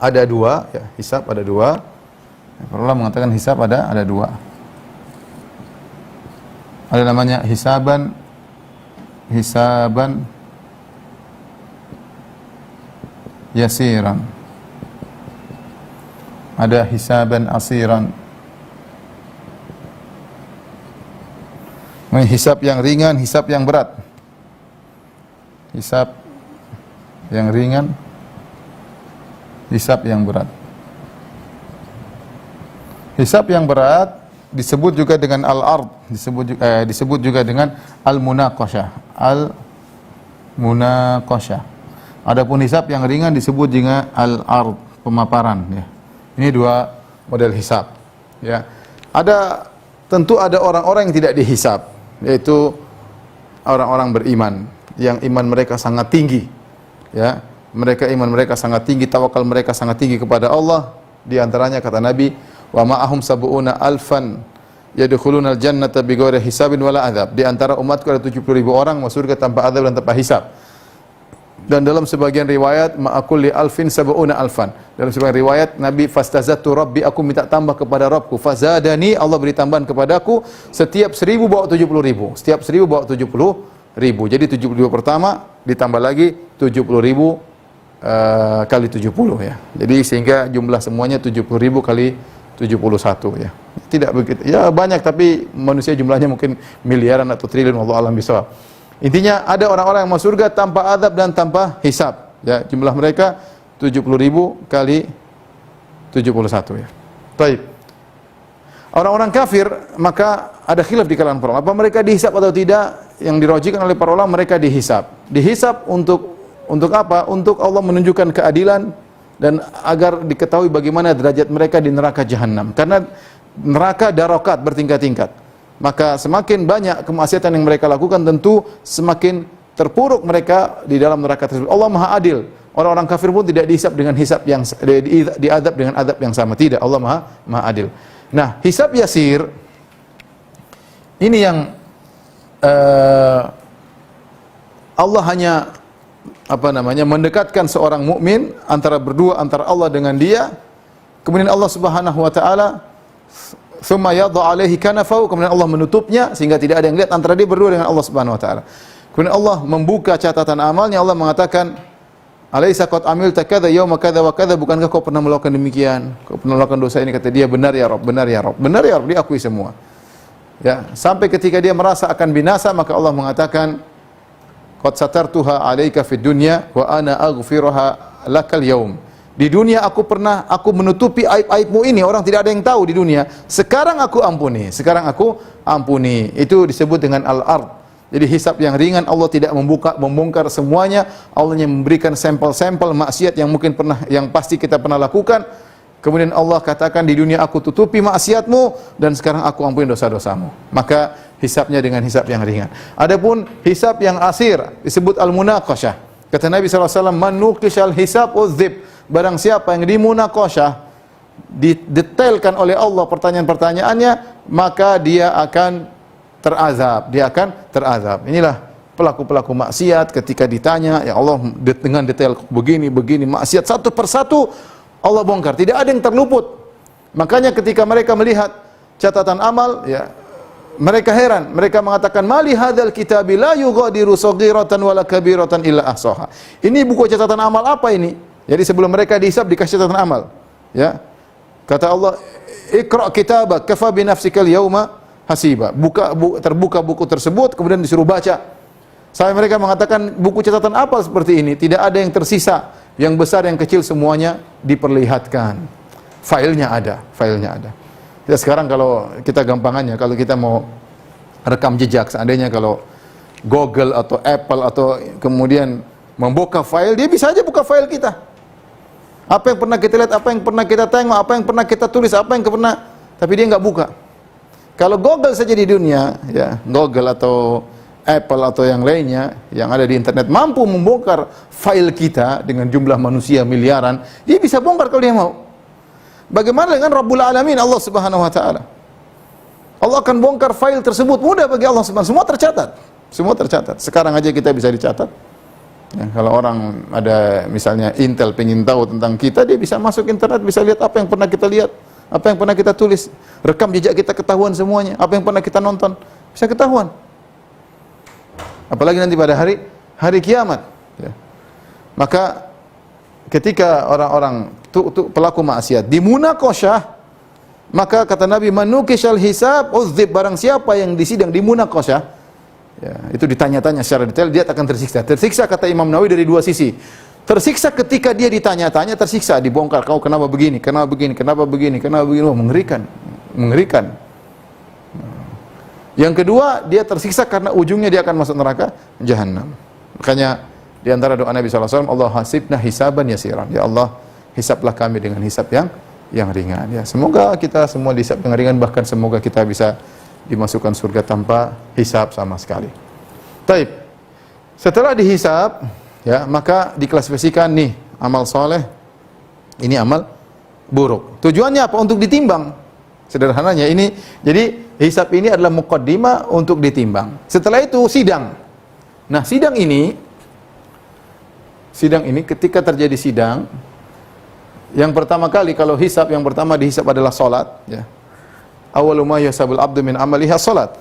ada dua, ya, hisab ada dua. Para ulama mengatakan hisab ada dua. Ada namanya hisaban yasiran. Ada hisaban asiran. Hisab yang ringan, hisab yang berat. Hisab yang ringan, hisab yang berat. Hisab yang berat disebut juga dengan al-ard, disebut juga dengan al-munaqashah. Al-munaqashah. Adapun hisab yang ringan disebut juga al-ard, pemaparan ya. Ini dua model hisab ya. Tentu ada orang-orang yang tidak dihisab, yaitu orang-orang beriman yang iman mereka sangat tinggi ya. Iman mereka sangat tinggi, tawakal mereka sangat tinggi kepada Allah. Di antaranya kata Nabi, wa ma'ahum sab'una alfan yadkhuluna al-jannata bighairi hisabin wala adzab. Di antara umatku ada 70.000 orang masuk surga tanpa azab dan tanpa hisab. Dan dalam sebagian riwayat ma'akulli alfin sab'una alfan. Dalam sebagian riwayat Nabi fastazattu rabbi, aku minta tambah kepada Rabbku. Fazadani, Allah beri tambahan kepadaku. Setiap 1.000 bawa 70.000. Setiap 1.000 bawa 70.000. Jadi 70.000 pertama ditambah lagi 70.000 kali 70 ya. Jadi sehingga jumlah semuanya 70.000 kali 71 ya. Tidak begitu. Ya banyak, tapi manusia jumlahnya mungkin miliaran atau triliun, wallahu a'lam bishawab. Intinya ada orang-orang yang masuk surga tanpa azab dan tanpa hisab. Ya, jumlah mereka 70.000 kali 71 ya. Baik. Orang-orang kafir maka ada khilaf di kalangan para ulama. Apa mereka dihisab atau tidak? Yang dirojikan oleh para ulama mereka dihisab. Dihisab untuk apa? Untuk Allah menunjukkan keadilan dan agar diketahui bagaimana derajat mereka di neraka jahanam. Karena neraka darokat, bertingkat-tingkat. Maka semakin banyak kemaksiatan yang mereka lakukan, tentu semakin terpuruk mereka di dalam neraka tersebut. Allah Maha Adil. Orang-orang kafir pun tidak dihisab dengan hisab yang diadab dengan adab yang sama. Tidak, Allah Maha Adil. Nah, hisab yasir ini yang Allah hanya mendekatkan seorang mukmin antara Allah dengan dia. Kemudian Allah Subhanahu wa taala thumma yadha alaihi kanafahu, kemudian Allah menutupnya sehingga tidak ada yang lihat antara dia berdua dengan Allah Subhanahu wa taala. Kemudian Allah membuka catatan amalnya. Allah mengatakan, "Alaisa qad amilta kadza yauma kadza wa kadza?" Bukankah kau pernah melakukan demikian? Kau pernah melakukan dosa ini? Kata dia, "Benar ya Rabb, benar ya Rabb." Benar ya Rabb, diakui semua. Ya, sampai ketika dia merasa akan binasa, maka Allah mengatakan, "Qad satartuha 'alaika fid dunya wa ana aghfiruha lakal yaum." Di dunia aku menutupi aib-aibmu ini, orang tidak ada yang tahu di dunia. Sekarang aku ampuni. Itu disebut dengan al-ard. Jadi hisab yang ringan, Allah tidak membongkar semuanya. Allah hanya memberikan sampel-sampel maksiat yang pasti kita pernah lakukan. Kemudian Allah katakan, di dunia aku tutupi maksiatmu dan sekarang aku ampuni dosa-dosamu. Maka hisabnya dengan hisab yang ringan. Adapun hisab yang asir disebut al-munaqashah. Kata Nabi SAW, "Man nuqishal hisab udzib." Barang siapa yang dimunaqashah, didetailkan oleh Allah pertanyaan-pertanyaannya, maka dia akan terazab. Inilah pelaku-pelaku maksiat ketika ditanya, ya Allah dengan detail begini maksiat satu persatu Allah bongkar, tidak ada yang terluput. Makanya ketika mereka melihat catatan amal, ya mereka heran, mereka mengatakan mali hadzal kitabi la yughadiru shaghiratan wala kabiratan illa ahsaha. Ini buku catatan amal apa ini? Jadi sebelum mereka dihisab dikasih catatan amal. Ya. Kata Allah, "Iqra kitabak kafa bi nafsikal yauma hasiba." Terbuka buku tersebut kemudian disuruh baca. Sampai mereka mengatakan buku catatan apa seperti ini? Tidak ada yang tersisa, yang besar yang kecil semuanya diperlihatkan. Filenya ada. Ya, sekarang kalau kita gampangannya, kalau kita mau rekam jejak, seandainya kalau Google atau Apple atau kemudian membuka file, dia bisa aja buka file kita. Apa yang pernah kita lihat, apa yang pernah kita tengok, apa yang pernah kita tulis, tapi dia nggak buka. Kalau Google saja di dunia, ya Google atau Apple atau yang lainnya yang ada di internet mampu membongkar file kita dengan jumlah manusia miliaran, dia bisa bongkar kalau dia mau. Bagaimana dengan Rabbul Alamin, Allah Subhanahu wa taala? Allah akan bongkar file tersebut, mudah bagi Allah Subhanahu, semua tercatat. Sekarang aja kita bisa dicatat. Ya, kalau orang ada misalnya Intel pengen tahu tentang kita, dia bisa masuk internet, bisa lihat apa yang pernah kita lihat, apa yang pernah kita tulis, rekam jejak kita ketahuan semuanya, apa yang pernah kita nonton, bisa ketahuan. Apalagi nanti pada hari kiamat. Ya. Maka ketika orang-orang pelaku maksiat dimunaqasyah, maka kata Nabi, manukishal hisab udzib, barang siapa yang disidang dimunaqasyah, ya, itu ditanya-tanya secara detail, dia akan tersiksa. Tersiksa kata Imam Nawawi dari dua sisi. Tersiksa ketika dia ditanya-tanya, tersiksa, dibongkar, kau kenapa begini, wah, mengerikan. Yang kedua, dia tersiksa karena ujungnya dia akan masuk neraka jahanam. Makanya di antara doa Nabi SAW, Allah hasibna hisaban yasiran. Ya Allah, hisablah kami dengan hisab yang ringan. Ya, semoga kita semua dihisab dengan ringan, bahkan semoga kita bisa dimasukkan surga tanpa hisab sama sekali. Taib. Setelah dihisab, ya, maka diklasifikasikan nih amal soleh, ini amal buruk. Tujuannya apa? Untuk ditimbang. Sederhananya ini, jadi hisab ini adalah muqaddimah untuk ditimbang. Setelah itu sidang. Nah, sidang ini ketika terjadi sidang, yang pertama kali kalau hisab, yang pertama dihisab adalah salat, ya. Awwalu ma yahsabul abdu min amalihi salat.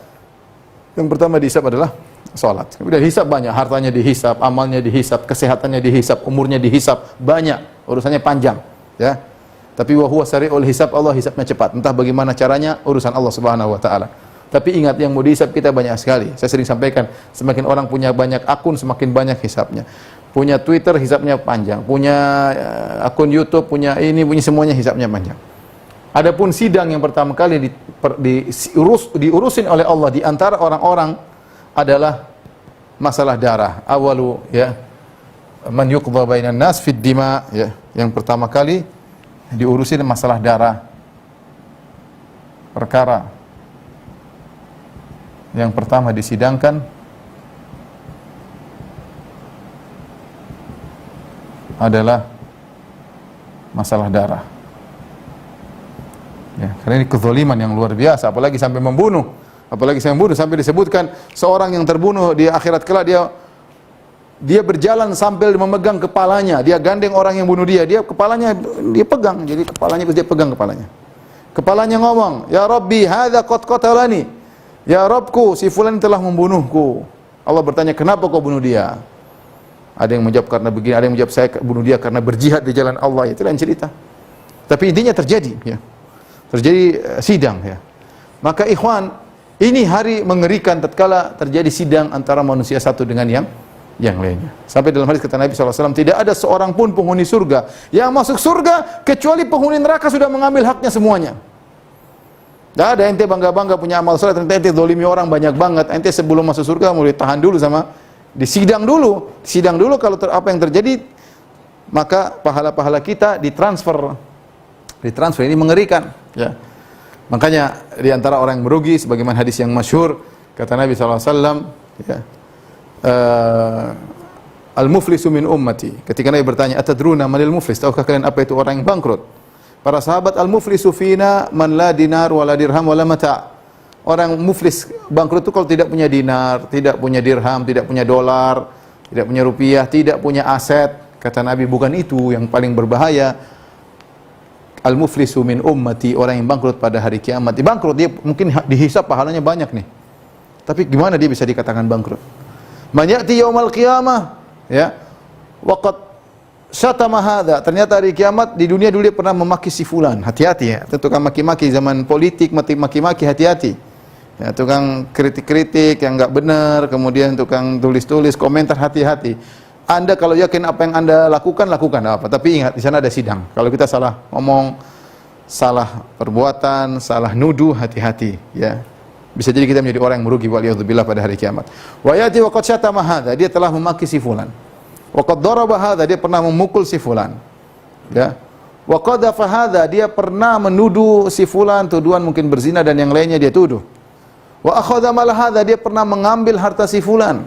Yang pertama dihisab adalah salat. Kemudian hisab banyak, hartanya dihisab, amalnya dihisab, kesehatannya dihisab, umurnya dihisab, banyak, urusannya panjang, ya. Tapi wa huwa sari'ul hisab, Allah hisabnya cepat. Entah bagaimana caranya, urusan Allah Subhanahu wa taala. Tapi ingat, yang mau dihisab kita banyak sekali. Saya sering sampaikan, semakin orang punya banyak akun, semakin banyak hisabnya. Punya Twitter, hisabnya panjang. Punya akun YouTube, punya semuanya hisabnya panjang. Adapun sidang yang pertama kali diurusin oleh Allah di antara orang-orang adalah masalah darah. Awalu, ya, man yuqdha bainan nas fid dima, ya. Yang pertama kali diurusin masalah darah. Perkara yang pertama disidangkan adalah masalah darah. Ya, karena ini kezaliman yang luar biasa, apalagi sampai membunuh, sampai disebutkan seorang yang terbunuh di akhirat kelak, dia berjalan sambil memegang kepalanya, dia gandeng orang yang bunuh dia kepalanya dia pegang, jadi kepalanya dia pegang kepalanya. Kepalanya ngomong, "Ya Rabbi, hadza qad qatalani." Ya Rabbku, si fulan telah membunuhku. Allah bertanya, "Kenapa kau bunuh dia?" Ada yang menjawab karena begini, ada yang menjawab saya bunuh dia karena berjihad di jalan Allah. Itu lain cerita. Tapi intinya terjadi, ya. Terjadi sidang, ya. Maka ikhwan, ini hari mengerikan tatkala terjadi sidang antara manusia satu dengan yang lainnya. Sampai dalam hadis kata Nabi SAW, tidak ada seorang pun penghuni surga yang masuk surga kecuali penghuni neraka sudah mengambil haknya semuanya. Tidak ada ente bangga-bangga punya amal salat, ente zalimi orang banyak banget, ente sebelum masuk surga mulai tahan dulu sama disidang dulu kalau apa yang terjadi, maka pahala-pahala kita ditransfer ini mengerikan, ya. Makanya di antara orang yang merugi sebagaimana hadis yang masyhur kata Nabi SAW, ya, al-muflisu min ummati. Ketika Nabi bertanya, atadruna manil muflis, tahukah kalian apa itu orang yang bangkrut? Para sahabat, al-muflisu fina man la dinar wala dirham wala mata'. Orang muflis bangkrut itu kalau tidak punya dinar, tidak punya dirham, tidak punya dolar, tidak punya rupiah, tidak punya aset. Kata Nabi, bukan itu yang paling berbahaya. Al-muflisu min ummati, orang yang bangkrut pada hari kiamat. Dia bangkrut, dia mungkin dihisab pahalanya banyak nih. Tapi gimana dia bisa dikatakan bangkrut? Man ya'ti yaumal qiyamah, ya. Waqad syatama hadza, ternyata hari kiamat di dunia dulu dia pernah memaki si fulan. Hati-hati ya, tukang maki-maki zaman politik, maki-maki hati-hati. Ya, tukang kritik-kritik yang enggak benar, kemudian tukang tulis-tulis komentar, hati-hati. Anda kalau yakin apa yang Anda lakukan apa, tapi ingat di sana ada sidang. Kalau kita salah ngomong, salah perbuatan, salah nuduh, hati-hati ya. Bisa jadi kita menjadi orang yang merugi waliyadzubillah pada hari kiamat. Wa yati wa qad syatama hadza, dia telah memaki si fulan. Wa qad daraba hadza, dia pernah memukul si fulan. Ya. Wa qadhafa hadza, dia pernah menuduh si fulan tuduhan mungkin berzina dan yang lainnya dia tuduh. Wa akhadha mal hadza, dia pernah mengambil harta si fulan.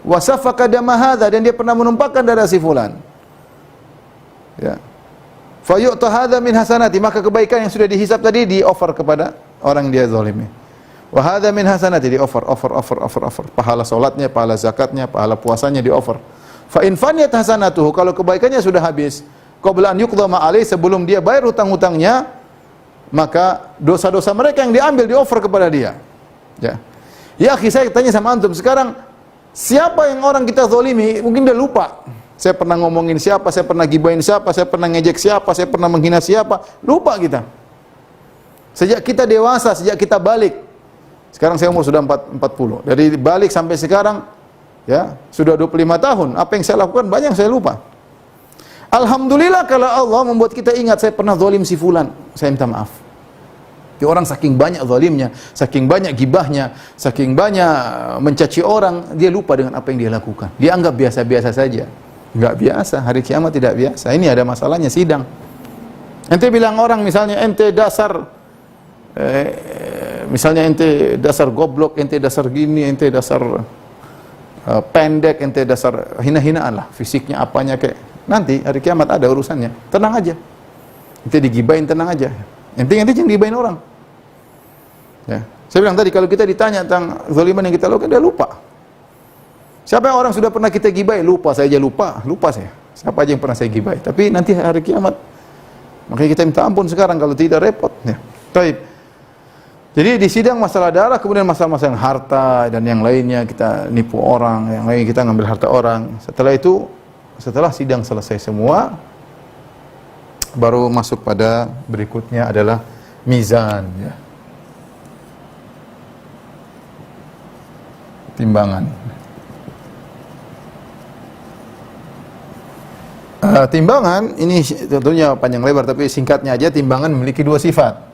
Wa safaka dama hadza, dan dia pernah menumpahkan darah si fulan. Ya. Fa yu'ta hadza min hasanati, maka kebaikan yang sudah dihisab tadi di-offer kepada orang dia zalimi. Wa hadza min hasanati, di-offer. Pahala salatnya, pahala zakatnya, pahala puasanya di-offer. Fa in faniyat hasanatuhu, kalau kebaikannya sudah habis, qabla an yuqdha ma alaihi, sebelum dia bayar hutang-hutangnya, maka dosa-dosa mereka yang diambil di-offer kepada dia. Ya. Ya akhi, saya tanya sama antum sekarang, siapa yang orang kita zalimi, mungkin dia lupa. Saya pernah ngomongin siapa, saya pernah gibahin siapa, saya pernah ngejek siapa, saya pernah menghina siapa, lupa kita. Sejak kita dewasa, sejak kita balik, sekarang saya umur sudah 40, dari balik sampai sekarang, ya, sudah 25 tahun, apa yang saya lakukan banyak saya lupa. Alhamdulillah kalau Allah membuat kita ingat, saya pernah zalim si fulan, saya minta maaf. Ya, orang saking banyak zalimnya, saking banyak gibahnya, saking banyak mencaci orang, dia lupa dengan apa yang dia lakukan. Dia anggap biasa-biasa saja. Enggak biasa, hari kiamat tidak biasa. Ini ada masalahnya, sidang. Ente bilang orang misalnya ente dasar misalnya ente dasar goblok, ente dasar gini, ente dasar pendek, ente dasar hina-hinaan lah, fisiknya apanya kayak. Nanti hari kiamat ada urusannya. Tenang aja. Ente digibain, tenang aja. Ente jangan gibain orang. Ya. Saya bilang tadi kalau kita ditanya tentang zaliman yang kita lakukan, dia lupa. Siapa yang orang sudah pernah kita gibai? Lupa, saya aja lupa saya. Siapa aja yang pernah saya gibai? Tapi nanti hari kiamat, makanya kita minta ampun sekarang kalau tidak repot. Ya. Baik. Jadi di sidang masalah darah, kemudian masalah-masalah yang harta dan yang lainnya, kita nipu orang, yang lain kita ngambil harta orang. Setelah itu, setelah sidang selesai semua, baru masuk pada berikutnya adalah mizan, ya. Timbangan. Timbangan ini tentunya panjang lebar, tapi singkatnya aja, timbangan memiliki dua sifat.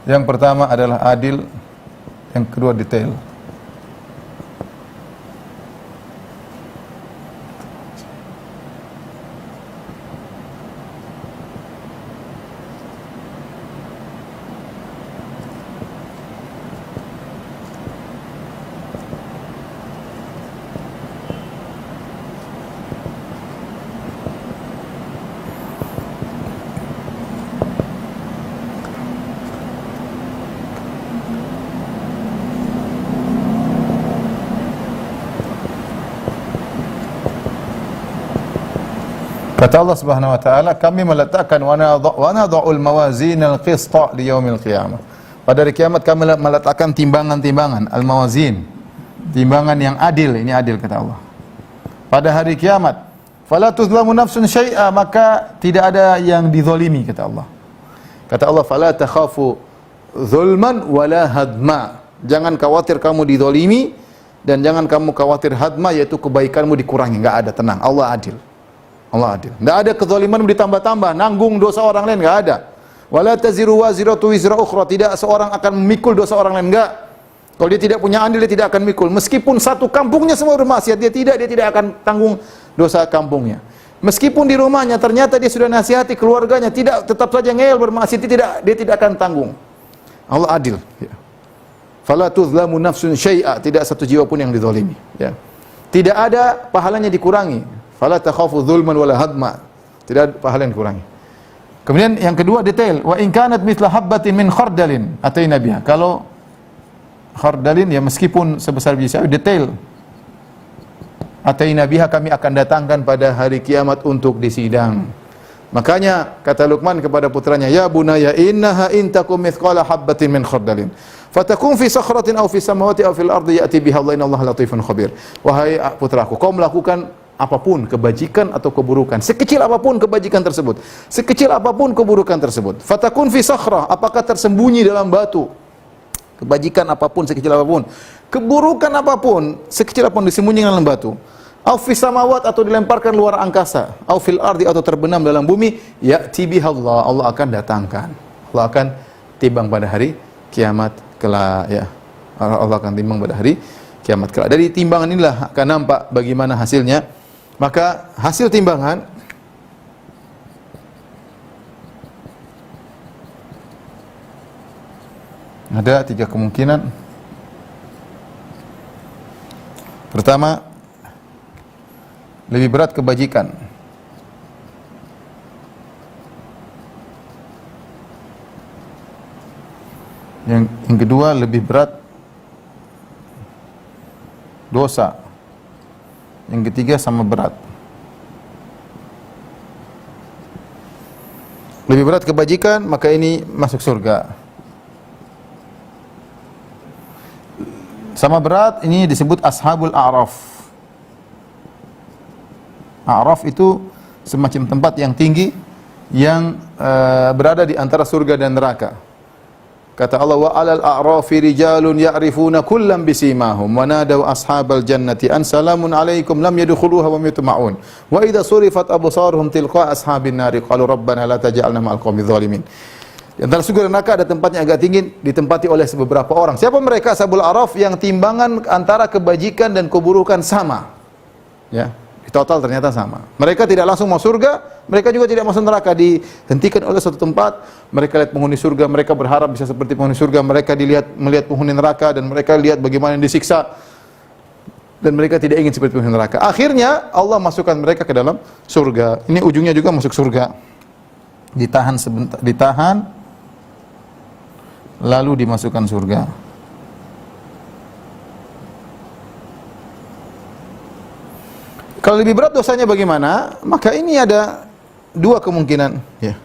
Yang pertama adalah adil, yang kedua detail. Kata Allah Subhanahu wa taala, kami meletakkan wa nadha'ul mawazin al-qista li yaumil qiyamah. Pada hari kiamat kami meletakkan timbangan-timbangan, al-mawazin, timbangan yang adil, ini adil kata Allah. Pada hari kiamat, fala tuzlamu nafsun syai'a, maka tidak ada yang dizalimi kata Allah. Kata Allah, fala takhafu zulman wala hadma. Jangan khawatir kamu dizalimi dan jangan kamu khawatir hadma, yaitu kebaikanmu dikurangi, enggak ada, tenang. Allah adil. Allah adil. Tidak ada kezaliman ditambah-tambah, nanggung dosa orang lain, enggak ada. Wala taziru waziratu wizra ukhra, tidak seorang akan memikul dosa orang lain, enggak. Kalau dia tidak punya andil, dia tidak akan mikul. Meskipun satu kampungnya semua bermaksiat, dia tidak akan tanggung dosa kampungnya. Meskipun di rumahnya ternyata dia sudah nasihati keluarganya, tidak, tetap saja ngeyel bermaksiat, dia tidak akan tanggung. Allah adil. Ya. Fala tuzlamu nafsun syai'a, tidak satu jiwa pun yang dizalimi. Ya. Tidak ada pahalanya dikurangi. Fala takhafu dzulman wala hadma. Tidak ada pahala yang dikurangi. Kemudian yang kedua detail, wa in kanat mithla habbatin min khardalin ataina biha. Kalau khardalin ya meskipun sebesar biji sawi, detail. Ataina biha, kami akan datangkan pada hari kiamat untuk disidang. Makanya kata Luqman kepada putranya, ya bunayya innaha in takum mithqala habbatin min khardalin fatakun fi sakhratin aw fi samawati aw fil ardi ya'ti biha Allah innallaha latifun khabir. Wahai putraku, kau melakukan apapun kebajikan atau keburukan, sekecil apapun kebajikan tersebut, sekecil apapun keburukan tersebut, fatakun fi sakhrah, apakah tersembunyi dalam batu, kebajikan apapun sekecil apapun, keburukan apapun sekecil apapun disembunyikan dalam batu, au fis samawat, atau dilemparkan luar angkasa, au fil ardi, atau terbenam dalam bumi, ya'ti biha Allah, Allah akan datangkan, Allah akan timbang pada hari kiamat kelak, ya. Allah akan timbang pada hari kiamat kelak. Dari timbangan inilah akan nampak bagaimana hasilnya. Maka hasil timbangan ada 3 kemungkinan. Pertama, lebih berat kebajikan. Yang kedua, lebih berat dosa. Yang ketiga, sama berat. Lebih berat kebajikan, maka ini masuk surga. Sama berat, ini disebut ashabul a'raf. A'raf itu semacam tempat yang tinggi yang berada di antara surga dan neraka. Kata Allah, wa 'alal a'rafi rijalun ya'rifuna kullam bisimahum wa nadaw ashabal jannati an salamun 'alaikum lam yadkhuluha wa hum yatma'un wa idza surifat absaruhum tilqa ashabin nari qalu rabbana la taj'alna ma'al qaumidz zalimin. Di antara surga dan neraka ada tempatnya agak tinggi, ditempati oleh beberapa orang. Siapa mereka? Ashabul a'raf, yang timbangan antara kebajikan dan keburukan sama. Ya. Di total ternyata sama. Mereka tidak langsung mau surga, mereka juga tidak masuk neraka, dihentikan oleh suatu tempat. Mereka lihat penghuni surga, mereka berharap bisa seperti penghuni surga. Mereka melihat penghuni neraka, dan mereka lihat bagaimana yang disiksa, dan mereka tidak ingin seperti penghuni neraka. Akhirnya Allah masukkan mereka ke dalam surga. Ini ujungnya juga masuk surga. Ditahan sebentar, ditahan, lalu dimasukkan surga. Kalau lebih berat dosanya bagaimana? Maka ini ada 2 kemungkinan, ya.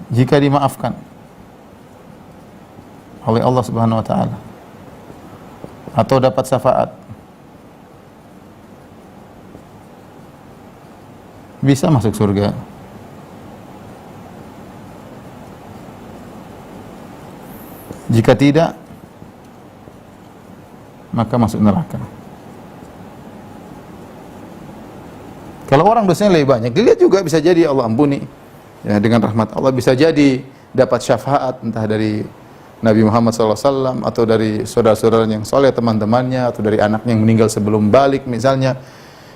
Jika dimaafkan oleh Allah Subhanahu wa taala atau dapat syafaat, bisa masuk surga. Jika tidak, maka masuk neraka. Kalau orang dosanya lebih banyak, dilihat juga bisa jadi Allah ampuni. Ya, dengan rahmat Allah bisa jadi dapat syafaat entah dari Nabi Muhammad SAW atau dari saudara-saudara yang soleh, teman-temannya, atau dari anaknya yang meninggal sebelum balik misalnya.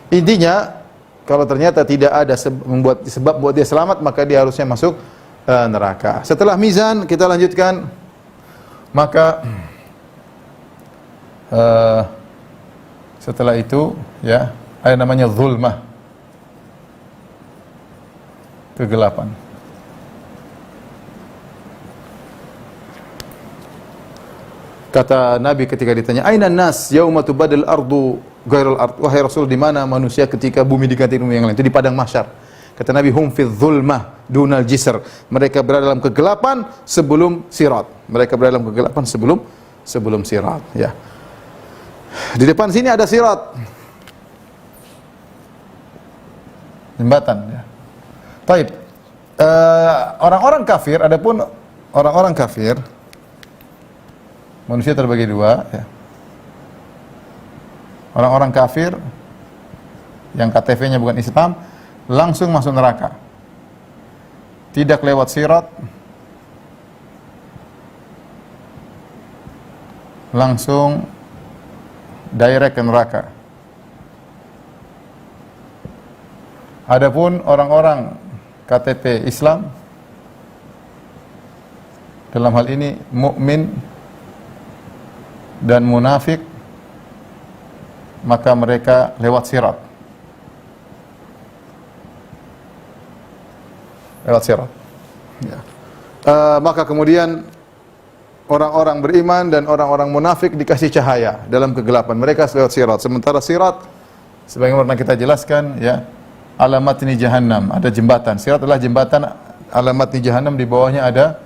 Intinya, kalau ternyata tidak ada sebab buat dia selamat, maka dia harusnya masuk neraka. Setelah mizan, kita lanjutkan. Maka setelah itu, ya, ada namanya zulmah, kegelapan. Kata Nabi ketika ditanya, "Aina nas yauma tubaddal ardu ghairal ard?" Wahai Rasul, di mana manusia ketika bumi diganti bumi yang lain? Itu di padang mahsyar. Kata Nabi, "Hum fi dzulmah dunal jisr." Mereka berada dalam kegelapan sebelum sirat. Mereka berada dalam kegelapan sebelum sirat, ya. Di depan sini ada sirat. Jembatan, ya. Taib. Orang-orang kafir, adapun orang-orang kafir, manusia terbagi 2, ya. Orang-orang kafir yang KTP-nya bukan Islam langsung masuk neraka. Tidak lewat sirat, langsung direct ke neraka. Adapun orang-orang KTP Islam, dalam hal ini mukmin dan munafik, maka mereka lewat sirat. Lewat sirat. Ya. Maka kemudian orang-orang beriman dan orang-orang munafik dikasih cahaya dalam kegelapan. Mereka lewat sirat. Sementara sirat, sebagaimana kita jelaskan, ya, alamat ini jahannam. Ada jembatan. Sirat adalah jembatan. Alamat ini jahannam, di bawahnya ada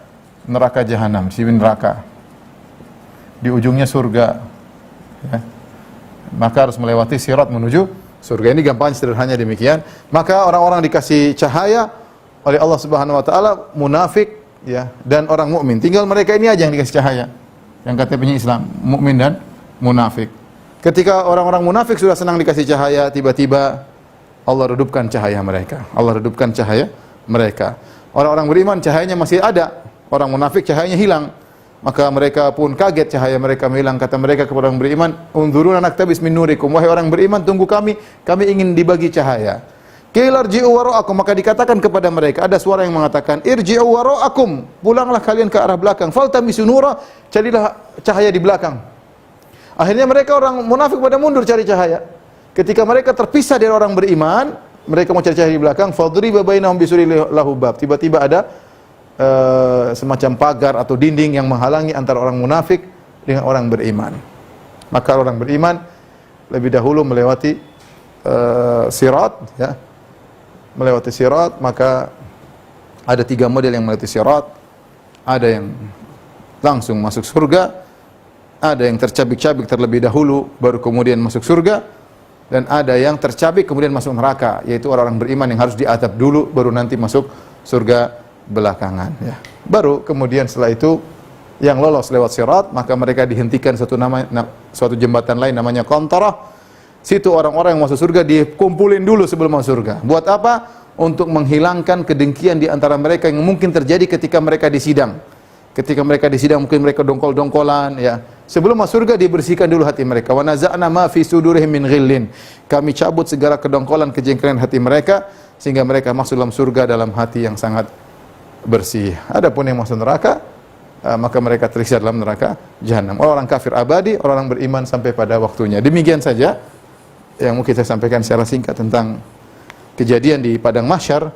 neraka jahannam, sini neraka. Di ujungnya surga. Ya. Maka harus melewati sirat menuju surga. Ini gampang sederhananya demikian. Maka orang-orang dikasih cahaya oleh Allah Subhanahu wa taala, munafik, ya, dan orang mukmin. Tinggal mereka ini aja yang dikasih cahaya. Yang KTP-nya Islam, mukmin dan munafik. Ketika orang-orang munafik sudah senang dikasih cahaya, tiba-tiba Allah redupkan cahaya mereka. Allah redupkan cahaya mereka. Orang-orang beriman cahayanya masih ada. Orang munafik cahayanya hilang. Maka mereka pun kaget, cahaya mereka hilang. Kata mereka kepada orang beriman, "Unzuruna naktabis min nurikum." Wahai orang beriman, tunggu kami ingin dibagi cahaya. Qila irji'u wara'akum, maka dikatakan kepada mereka, ada suara yang mengatakan, "Irji'u wara'akum." Pulanglah kalian ke arah belakang. Faltamisu nura, carilah cahaya di belakang. Akhirnya mereka orang munafik pada mundur cari cahaya. Ketika mereka terpisah dari orang beriman, mereka mau cari cahaya di belakang, fadriba bainahum bisurin lahu bab. Tiba-tiba ada semacam pagar atau dinding yang menghalangi antara orang munafik dengan orang beriman. Maka orang beriman lebih dahulu melewati sirat, ya. Melewati sirat, maka ada 3 model yang melewati sirat. Ada yang langsung masuk surga, ada yang tercabik-cabik terlebih dahulu baru kemudian masuk surga, dan ada yang tercabik kemudian masuk neraka, yaitu orang-orang beriman yang harus diazab dulu baru nanti masuk surga belakangan, ya. Baru kemudian setelah itu yang lolos lewat sirat, maka mereka dihentikan suatu jembatan lain namanya Qantarah. Situ orang-orang yang masuk surga dikumpulin dulu sebelum masuk surga. Buat apa? Untuk menghilangkan kedengkian di antara mereka yang mungkin terjadi ketika mereka disidang. Ketika mereka disidang mungkin mereka dongkol-dongkolan, ya. Sebelum masuk surga dibersihkan dulu hati mereka. Wa naza'na ma fi sudurihim min ghillin. Kami cabut segala kedongkolan, kejengkelan hati mereka sehingga mereka masuk dalam surga dalam hati yang sangat bersih. Adapun yang masuk neraka, maka mereka tersiksa dalam neraka jahanam. Orang kafir abadi, orang beriman sampai pada waktunya. Demikian saja yang mungkin saya sampaikan secara singkat tentang kejadian di padang mahsyar.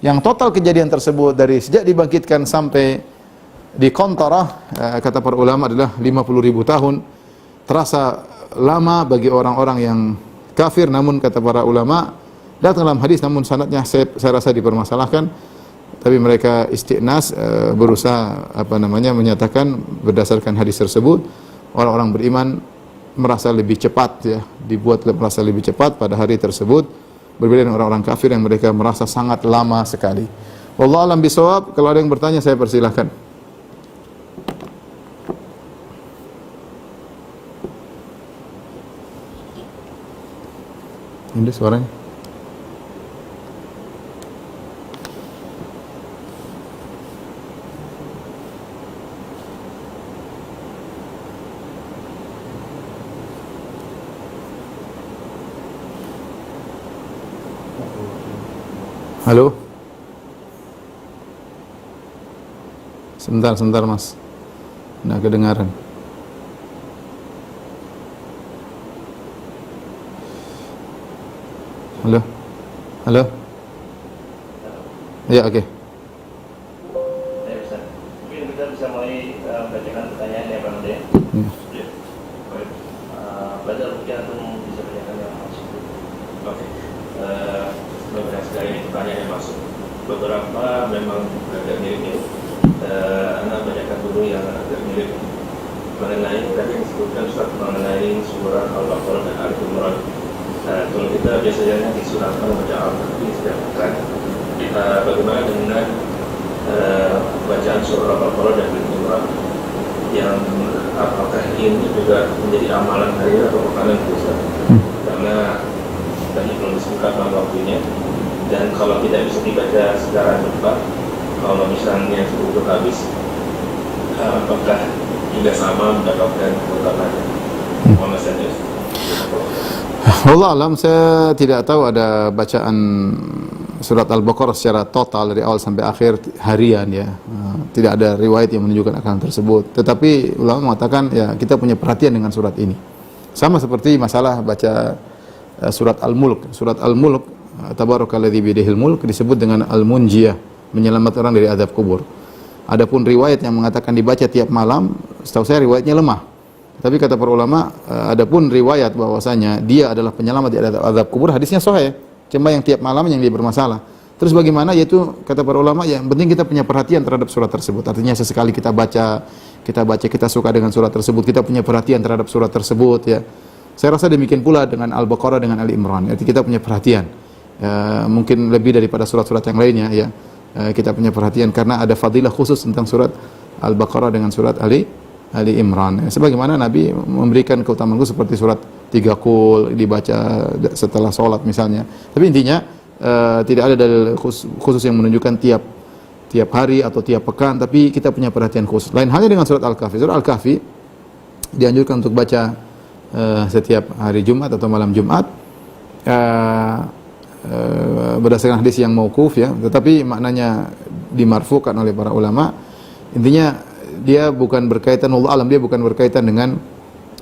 Yang total kejadian tersebut dari sejak dibangkitkan sampai di Qantarah, kata para ulama adalah 50.000 tahun. Terasa lama bagi orang-orang yang kafir, namun kata para ulama datang dalam hadis, namun sanadnya saya rasa dipermasalahkan. Tapi mereka istiqnas, berusaha menyatakan berdasarkan hadis tersebut orang-orang beriman merasa lebih cepat, ya, dibuat merasa lebih cepat pada hari tersebut, berbeda dengan orang-orang kafir yang mereka merasa sangat lama sekali. Wallahu a'lam bishawab. Kalau ada yang bertanya saya persilahkan. Ini suaranya. Halo? Sebentar Mas. Nggak kedengaran. Halo? Halo? Ya, oke. Ya, bisa. Mungkin kita bisa mulai bacakan pertanyaan ya, Bang De. Ya. Baik. Baca mungkin atau bisa bacakan yang masuk. Oke. Beberapa sekali pertanyaan yang masuk. Beberapa memang agak mirip. Anda bacakan dulu yang agak mirip mengenai tadi disebutkan Ustaz mengenai surah Al-Baqarah dan Al-Imran. Kalau kita biasanya di surah membaca Al-Fatihah setiap pekan, bagaimana dengan bacaan surah Al-Baqarah dan Al-Imran, yang apakah ini juga menjadi amalan hari atau makanan Ustaz? Karena tadi belum disebutkan waktunya, dan kalau tidak bisa dibaca secara cepat, kalau misalnya subuh habis, apakah juga sama mendapatkan keutamaan? Mohon saja. Allah alam, saya tidak tahu ada bacaan surat Al-Baqarah secara total dari awal sampai akhir harian, ya. Tidak ada riwayat yang menunjukkan akan tersebut. Tetapi ulama mengatakan, ya, kita punya perhatian dengan surat ini. Sama seperti masalah baca surat Al-Mulk. Surat Al-Mulk, Tabarakalladzi biyadihil mulk, disebut dengan Al-Munjiyah, menyelamatkan orang dari azab kubur. Adapun riwayat yang mengatakan dibaca tiap malam, setahu saya riwayatnya lemah. Tapi kata para ulama, adapun riwayat bahwasanya dia adalah penyelamat dari azab kubur, hadisnya sahih. Cuma yang tiap malam yang dia bermasalah. Terus bagaimana? Yaitu kata para ulama, yang penting kita punya perhatian terhadap surat tersebut. Artinya sesekali kita baca, kita suka dengan surat tersebut, kita punya perhatian terhadap surat tersebut, ya. Saya rasa demikian pula dengan Al-Baqarah, dengan Ali Imran. Jadi kita punya perhatian. Mungkin lebih daripada surat-surat yang lainnya, ya. Kita punya perhatian karena ada fadilah khusus tentang surat Al-Baqarah dengan surat Ali Imran. Sebagaimana Nabi memberikan keutamaan khusus seperti surat 3 Qul dibaca setelah sholat misalnya. Tapi intinya tidak ada dalil khusus yang menunjukkan tiap hari atau tiap pekan, tapi kita punya perhatian khusus. Lain halnya dengan surat Al-Kahfi. Surat Al-Kahfi dianjurkan untuk baca setiap hari Jumat atau malam Jumat. Berdasarkan hadis yang mauquf, ya, tetapi maknanya dimarfukan oleh para ulama. Intinya dia bukan berkaitan, wallahu alam, dia bukan berkaitan dengan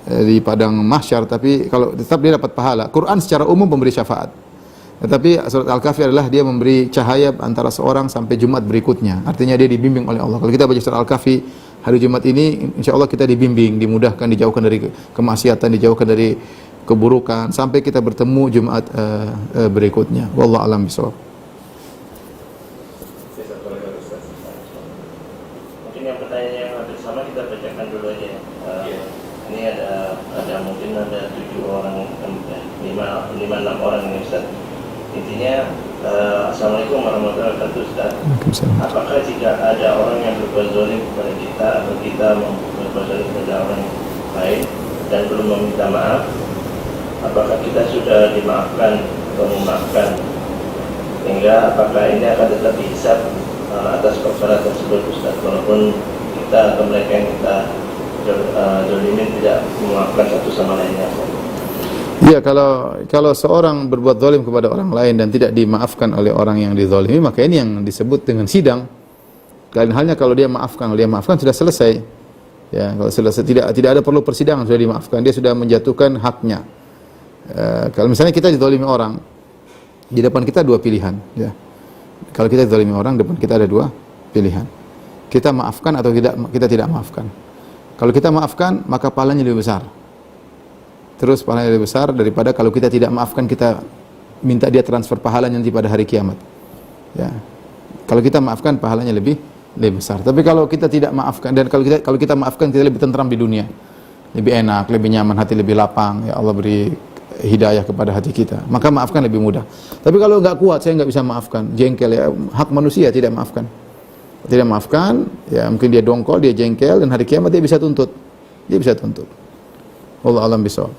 di padang mahsyar, tapi kalau tetap dia dapat pahala. Quran secara umum memberi syafaat, tetapi surat Al-Kahfi adalah dia memberi cahaya antara seorang sampai Jumat berikutnya. Artinya dia dibimbing oleh Allah. Kalau kita baca surat Al-Kahfi hari Jumat ini, insya Allah kita dibimbing, dimudahkan, dijauhkan dari kemaksiatan, dijauhkan dari keburukan sampai kita bertemu Jumat berikutnya. Wallahu a'lam bishawab. Mungkin yang pertanyaan yang hampir sama kita bacakan dulu aja. Ini ada mungkin ada 7 orang, 5-6 orang ini Ustaz. Intinya, Assalamualaikum warahmatullahi wabarakatuh Ustaz. Apakah jika ada orang yang berbuat zalim kepada kita atau kita berbuat zalim kepada orang lain dan belum meminta maaf, apakah kita sudah dimaafkan atau memaafkan? Sehingga apakah ini akan tetap dihisab atas perkara tersebut Ustaz, walaupun kita atau mereka yang kita zalimin tidak memaafkan satu sama lainnya? Ya, kalau seorang berbuat zalim kepada orang lain dan tidak dimaafkan oleh orang yang dizalimi, maka ini yang disebut dengan sidang. Lain halnya kalau dia maafkan sudah selesai. Ya, kalau selesai tidak ada perlu persidangan, sudah dimaafkan, dia sudah menjatuhkan haknya. Kalau misalnya kita dizalimi orang, di depan kita 2 pilihan, ya. Kalau kita dizalimi orang, depan kita ada 2 pilihan. Kita maafkan atau kita tidak maafkan. Kalau kita maafkan, maka pahalanya lebih besar. Terus pahalanya lebih besar daripada kalau kita tidak maafkan, kita minta dia transfer pahalanya nanti pada hari kiamat. Ya. Kalau kita maafkan, pahalanya lebih besar. Tapi kalau kita tidak maafkan, dan kalau kita maafkan, kita lebih tentram di dunia, lebih enak, lebih nyaman, hati lebih lapang. Ya Allah beri hidayah kepada hati kita, maka maafkan lebih mudah. Tapi kalau nggak kuat, saya nggak bisa maafkan, jengkel, ya, hak manusia tidak maafkan, ya mungkin dia dongkol, dia jengkel, dan hari kiamat dia bisa tuntut. Wallahu a'lam bishawab.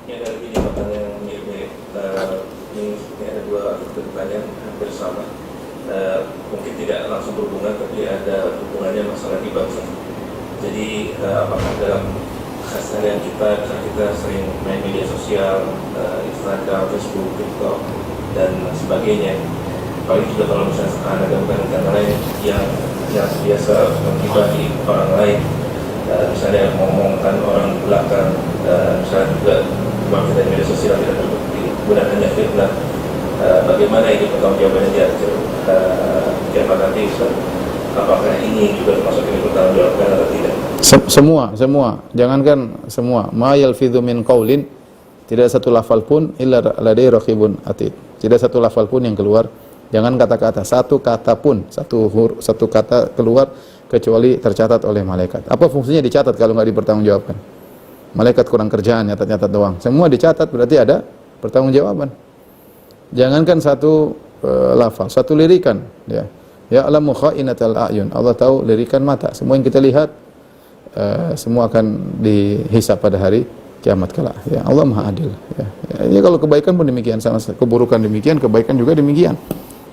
Ini ada lagi pertanyaan yang mirip-mirip. Ini ada 2 pertanyaan hampir sama. Mungkin tidak langsung berhubungan, tapi ada hubungannya masalah di bangsa. Jadi apakah dalam keseharian kita sering main media sosial, Instagram, Facebook, TikTok, dan sebagainya. Paling juga kalau misalnya sekarang ada negara lain yang biasa menghibati orang lain, misalnya ngomongkan orang belakang, misalnya juga kalau kita di media sosial tidak terbukti gunakannya fitnah. Bagaimana ini pertanggungjawabannya di akhir kiamat nanti, Ustaz? Apakah ini juga termasuk ini pertanggungjawabkan atau tidak? Semua. Jangankan semua. Ma yalfidhu min qaulin, tidak satu lafal pun illa ladai raqibun atid. Tidak satu lafal pun yang keluar, jangan kata-kata, satu kata pun, satu kata keluar kecuali tercatat oleh malaikat. Apa fungsinya dicatat kalau nggak dipertanggungjawabkan? Malaikat kurang kerjaan, nyatat-nyatat doang. Semua dicatat, berarti ada pertanggungjawaban. Jangankan satu lafal, satu lirikan, ya. Ya'lamu kha'inatal a'yun. Allah tahu lirikan mata. Semua yang kita lihat semua akan dihisab pada hari kiamat kelak. Ya, Allah Maha Adil. Ya, kalau kebaikan pun demikian, sama keburukan demikian, kebaikan juga demikian.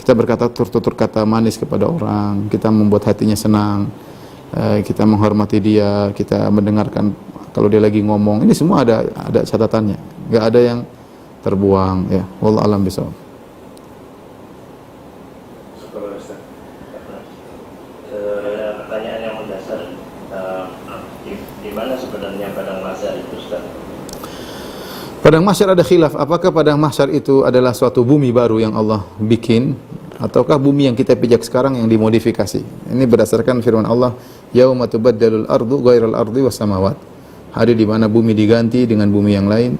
Kita berkata tutur kata manis kepada orang, kita membuat hatinya senang, kita menghormati dia, kita mendengarkan kalau dia lagi ngomong. Ini semua ada catatannya. Enggak ada yang terbuang, ya. Wallahu a'lam bishawab. pertanyaan yang mendasar, di mana sebenarnya padang mahsyar itu, Ustaz? Padang mahsyar ada khilaf, apakah padang mahsyar itu adalah suatu bumi baru yang Allah bikin ataukah bumi yang kita pijak sekarang yang dimodifikasi. Ini berdasarkan firman Allah, yauma tubaddalul ardu ghairal ardi was samawat. Hari di mana bumi diganti dengan bumi yang lain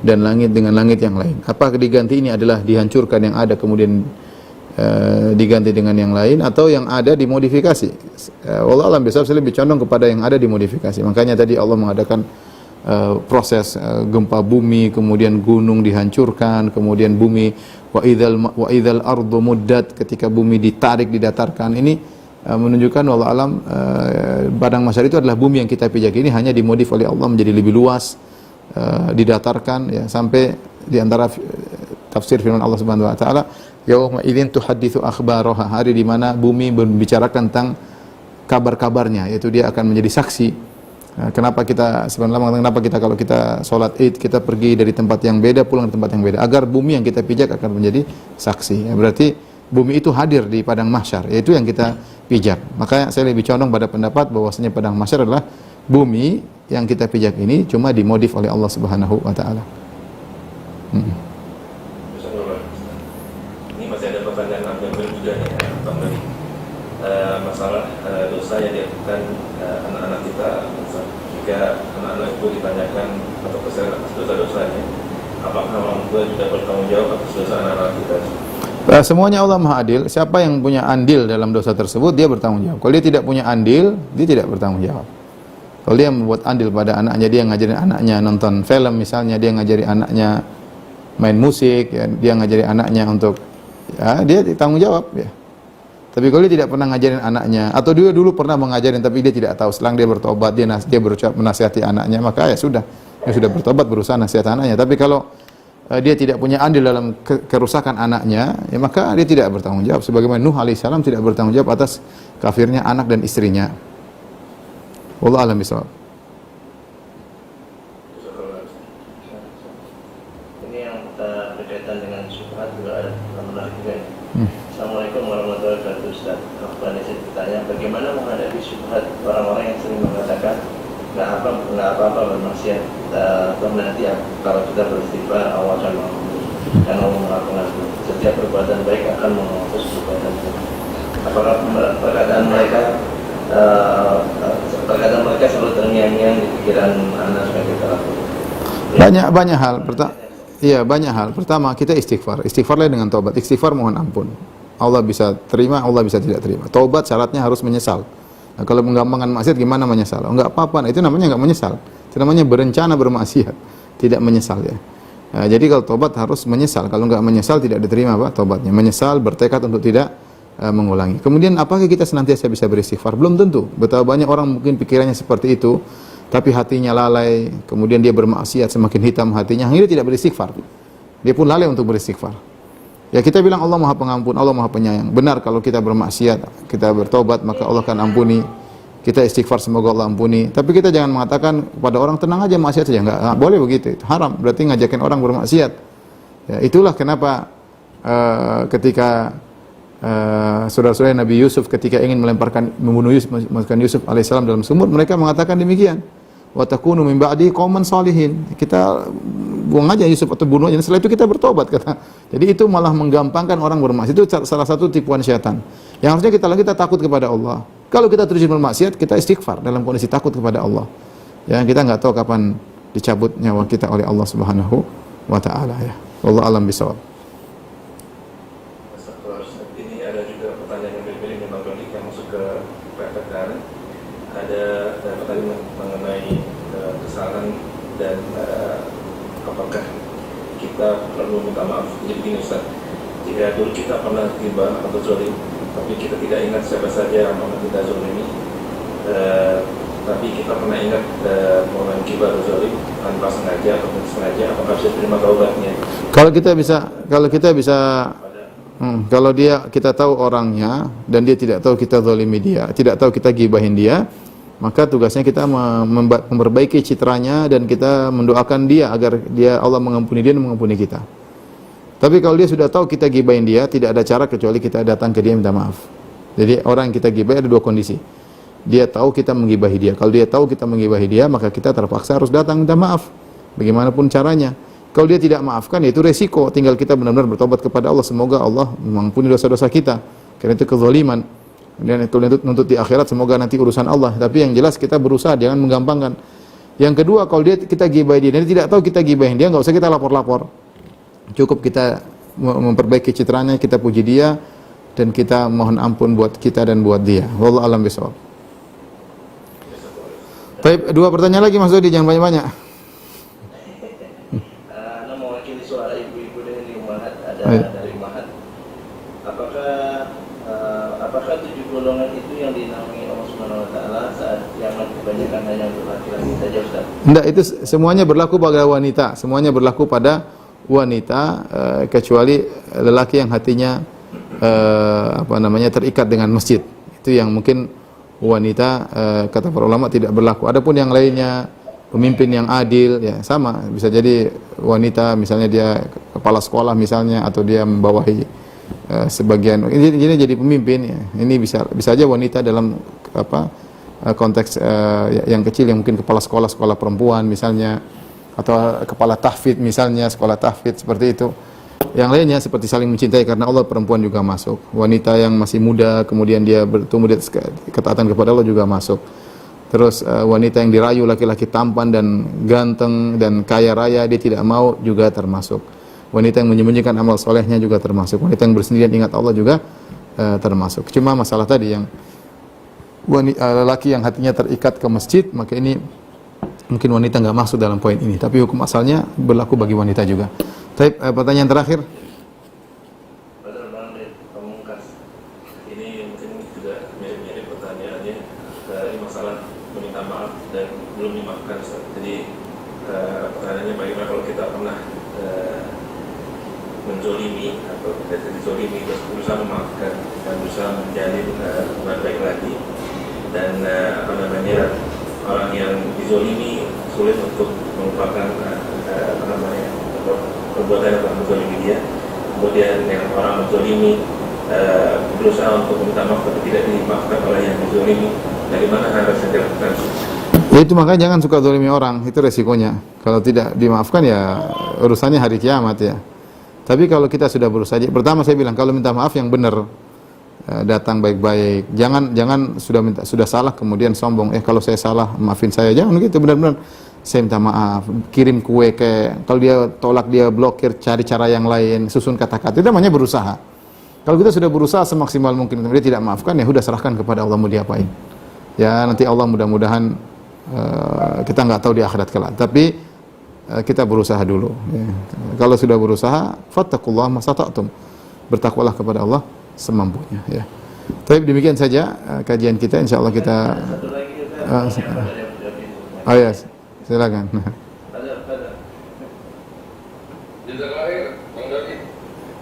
dan langit dengan langit yang lain. Apakah diganti ini adalah dihancurkan yang ada kemudian diganti dengan yang lain atau yang ada dimodifikasi? Wallahu a'lam bishawab, saya lebih condong kepada yang ada dimodifikasi. Makanya tadi Allah mengadakan proses gempa bumi, kemudian gunung dihancurkan, kemudian bumi wa idzal ardu muddat, ketika bumi ditarik didatarkan. Ini menunjukkan wallahu alam padang mahsyar itu adalah bumi yang kita pijak ini hanya dimodif oleh Allah menjadi lebih luas, didatarkan ya, sampai di antara tafsir firman Allah Subhanahu wa taala, yauma idzin tuhadditsu akhbaraha, hari di mana bumi membicarakan tentang kabar-kabarnya, yaitu dia akan menjadi saksi. Kenapa kita sebenarnya mengatakan kenapa kita kalau kita sholat Id kita pergi dari tempat yang beda pulang ke tempat yang beda, agar bumi yang kita pijak akan menjadi saksi. Ya, berarti bumi itu hadir di padang mahsyar, yaitu yang kita pijak. Makanya saya lebih condong pada pendapat bahwasanya padang mahsyar adalah bumi yang kita pijak ini cuma dimodif oleh Allah Subhanahu wa taala. Ini masih ada pertanyaan hampir juga nih, Bang Doni. Masalah dosa yang dilakukan anak-anak kita. Jika anak-anak itu ditanyakan atau kesalahan atas dosa-dosanya, apakah orang tua juga bertanggung jawab atas dosa anak-anak kita? Semuanya Allah Maha Adil. Siapa yang punya andil dalam dosa tersebut, dia bertanggung jawab. Kalau dia tidak punya andil, dia tidak bertanggung jawab. Kalau dia membuat andil pada anaknya, dia ngajarin anaknya nonton film misalnya, dia ngajari anaknya main musik, ya, dia ngajari anaknya untuk, ya, dia tanggung jawab, ya. Tapi kalau dia tidak pernah ngajarin anaknya, atau dia dulu pernah mengajarin tapi dia tidak tahu, selang dia bertobat, dia berucap menasihati anaknya, maka ya sudah, dia sudah bertobat, berusaha nasihat anaknya. Tapi kalau dia tidak punya andil dalam kerusakan anaknya, ya maka dia tidak bertanggung jawab. Sebagaimana Nuh alaihissalam tidak bertanggung jawab atas kafirnya anak dan istrinya. Wallahu a'lam bishawab. Ini yang berkaitan dengan syubhat juga ada menarik juga. Assalamualaikum warahmatullahi wabarakatuh, Ustaz. Saya bertanya, bagaimana menghadapi syubhat orang-orang yang sering mengatakan nggak apa-apa bermaksiat, nanti ya, kalau kita beristighfar Allah akan mengampuni dan Allah mengampuni. Setiap perbuatan baik akan menghapus perbuatan buruk. Apakah perkataan mereka selalu terngiang-ngiang di pikiran anak sebagai pelaku? Banyak hal. Banyak hal. Pertama, kita istighfar. Istighfarlah dengan taubat. Istighfar mohon ampun. Allah bisa terima, Allah bisa tidak terima. Taubat syaratnya harus menyesal. Nah, kalau menggampangkan maksiat gimana menyesal? Enggak apa-apa. Nah, itu namanya enggak menyesal. Itu namanya berencana bermaksiat, tidak menyesal ya. Nah, jadi kalau taubat harus menyesal. Kalau enggak menyesal tidak diterima taubatnya. Menyesal, bertekad untuk tidak mengulangi. Kemudian apakah kita senantiasa bisa beristighfar? Belum tentu. Betapa banyak orang mungkin pikirannya seperti itu, tapi hatinya lalai, kemudian dia bermaksiat, semakin hitam hatinya, akhirnya tidak beristighfar. Dia pun lalai untuk beristighfar. Ya kita bilang Allah Maha Pengampun, Allah Maha Penyayang. Benar kalau kita bermaksiat, kita bertobat, maka Allah akan ampuni. Kita istighfar semoga Allah ampuni. Tapi kita jangan mengatakan kepada orang tenang aja maksiat saja, enggak boleh begitu. Itu haram, berarti ngajakin orang bermaksiat. Ya, itulah kenapa ketika saudara-saudara Nabi Yusuf ketika ingin membunuh Yusuf, memasukkan Yusuf alaihissalam dalam sumur, mereka mengatakan demikian. Wa takunu min ba'di qauman salihin. Kita buang aja Yusuf atau bunuh aja, setelah itu kita bertobat kata. Jadi itu malah menggampangkan orang bermaksiat. Itu salah satu tipuan syaitan. Yang harusnya kita takut kepada Allah. Kalau kita terus bermaksiat, kita istighfar dalam kondisi takut kepada Allah. Ya, kita enggak tahu kapan dicabut nyawa kita oleh Allah Subhanahu wa taala ya. Wallahu a'lam bishawab. Ini ada juga pertanyaan yang berbeda memang yang masuk ke PPKR. Ada pertanyaan mengenai kesalahan dan apakah kita perlu minta maaf. Jadi begini Ustaz, jika dulu kita pernah ghibah atau zalim, tapi kita tidak ingat siapa saja yang pernah kita zalimi, tapi kita pernah ingat momen ghibah atau zalim tanpa sengaja atau sengaja, apakah bisa terima taubatnya? Kalau kita tahu orangnya dan dia tidak tahu kita zalimi dia, tidak tahu kita gibahin dia, maka tugasnya kita memperbaiki citranya dan kita mendoakan dia agar Allah mengampuni dia dan mengampuni kita. Tapi kalau dia sudah tahu kita gibahin dia, tidak ada cara kecuali kita datang ke dia minta maaf. Jadi orang yang kita gibahin ada dua kondisi. dia tahu kita menggibahi dia. Kalau dia tahu kita menggibahi dia, maka kita terpaksa harus datang minta maaf, bagaimanapun caranya. Kalau dia tidak maafkan, ya itu resiko. Tinggal kita benar-benar bertobat kepada Allah. Semoga Allah mengampuni dosa-dosa kita, karena itu kezaliman. Dan kalau nuntut di akhirat, semoga nanti urusan Allah. Tapi yang jelas kita berusaha, jangan menggampangkan. Yang kedua, kalau kita gibahi dia, dan dia tidak tahu kita gibahin dia, nggak usah kita lapor-lapor. Cukup kita memperbaiki citranya, kita puji dia, dan kita mohon ampun buat kita dan buat dia. Wallahu a'lam bishawab. Baik, 2 pertanyaan lagi Mas Dodi, jangan banyak-banyak. Anda mewakili suara ibu-ibu dari Umahat, ada Baik. dari Umahat. Apakah 7 golongan itu yang dinaungi Allah Subhanahu wa taala saat kiamat kebanyakan hanya untuk laki-laki saja, Ustaz? Enggak, itu semuanya berlaku pada wanita. Semuanya berlaku pada wanita, kecuali lelaki yang hatinya terikat dengan masjid. Itu yang mungkin wanita, kata para ulama, tidak berlaku. Adapun yang lainnya, pemimpin yang adil, ya sama. Bisa jadi wanita, misalnya dia kepala sekolah misalnya, atau dia membawahi sebagian, ini jadi pemimpin, ya. Ini bisa aja wanita dalam konteks yang kecil, yang mungkin kepala sekolah perempuan misalnya, atau kepala tahfidz misalnya, sekolah tahfidz seperti itu. Yang lainnya seperti saling mencintai karena Allah, perempuan juga masuk. Wanita yang masih muda kemudian dia bertumbuh di atas ketaatan kepada Allah juga masuk. Terus wanita yang dirayu laki-laki tampan dan ganteng dan kaya raya, dia tidak mau, juga termasuk. Wanita yang menyembunyikan amal solehnya juga termasuk. Wanita yang bersendirian ingat Allah juga termasuk. Cuma masalah tadi yang lelaki yang hatinya terikat ke masjid, maka ini mungkin wanita nggak masuk dalam poin ini. Tapi hukum asalnya berlaku bagi wanita juga. Tapi pertanyaan terakhir. Padahal Bang Ded, Pamungkas. Ini mungkin juga mirip-mirip pertanyaannya. Ini masalah meminta maaf dan belum dimaafkan, Ustaz. Jadi pertanyaannya, bagaimana kalau kita pernah menzolimi atau kita dizolimi, terus berusaha memaafkan dan berusaha menjalin hubungan baik lagi, dan orang yang dizolimi sulit untuk melupakan perbuatan yang telah menzolimi dia. Kemudian yang orang menzolimi berusaha untuk meminta maaf tapi tidak dimaafkan oleh yang dizolimi. Bagaimana harus dilakukan? Ya itu makanya jangan suka zalimi orang, itu resikonya. Kalau tidak dimaafkan ya urusannya hari kiamat ya. Tapi kalau kita sudah berusaha, pertama saya bilang kalau minta maaf yang benar, datang baik-baik. Jangan sudah salah kemudian sombong. Kalau saya salah maafin saya, jangan gitu. Benar-benar saya minta maaf, kirim kue kalau dia tolak dia blokir, cari cara yang lain, susun kata-kata. Itu namanya berusaha. Kalau kita sudah berusaha semaksimal mungkin kemudian tidak maafkan, ya sudah serahkan kepada Allah, mau diapain. Ya nanti Allah mudah-mudahan kita nggak tahu di akhirat kelak. Tapi kita berusaha dulu. Ya. Kalau sudah berusaha, fattaqullaha mastata'tum. Bertakwalah kepada Allah semampunya. Ya. Tapi demikian saja kajian kita. Insyaallah kita. Satu lagi Ustaz. Oh ya, silakan. Ada. Jazakallah, Bang Dodi.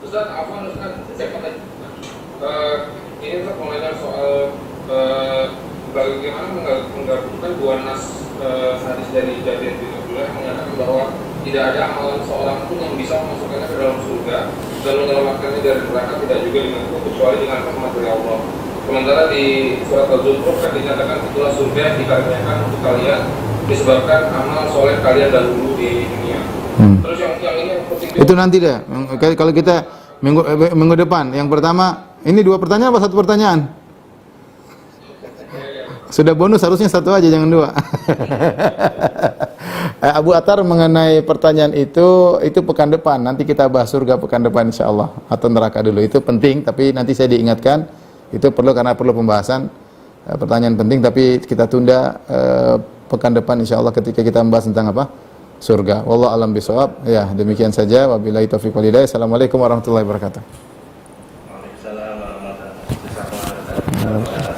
Ustaz, afwan Ustaz, ini Ustaz mengenai soal bagaimana menggabungkan 2 nas hadis dari Jabir bin Abdullah yang menyatakan bahwa tidak ada amalan seorang pun yang bisa memasukkannya ke dalam surga dan menyelamatkannya dari neraka, tidak juga dengan kecuali dengan rahmat dari Allah. Sementara di surat Al-Zukhruf kan dinyatakan itulah surga yang dikaruniakan untuk kalian disebabkan amal soleh kalian dahulu di dunia. Terus yang ini yang penting Itu nanti deh. Kalau kita minggu depan. Yang pertama, ini 2 pertanyaan apa 1 pertanyaan? Sudah bonus, harusnya 1 aja, jangan 2. Abu Atar mengenai pertanyaan itu pekan depan. Nanti kita bahas surga pekan depan insyaallah, atau neraka dulu. Itu penting, tapi nanti saya diingatkan. Itu karena perlu pembahasan. Pertanyaan penting, tapi kita tunda pekan depan insyaallah ketika kita membahas tentang apa? Surga. Wallahu a'lam bishawab. Ya, demikian saja. Wabillahi taufiq wal hidayah. Assalamualaikum warahmatullahi wabarakatuh. Waalaikumsalam warahmatullahi wabarakatuh.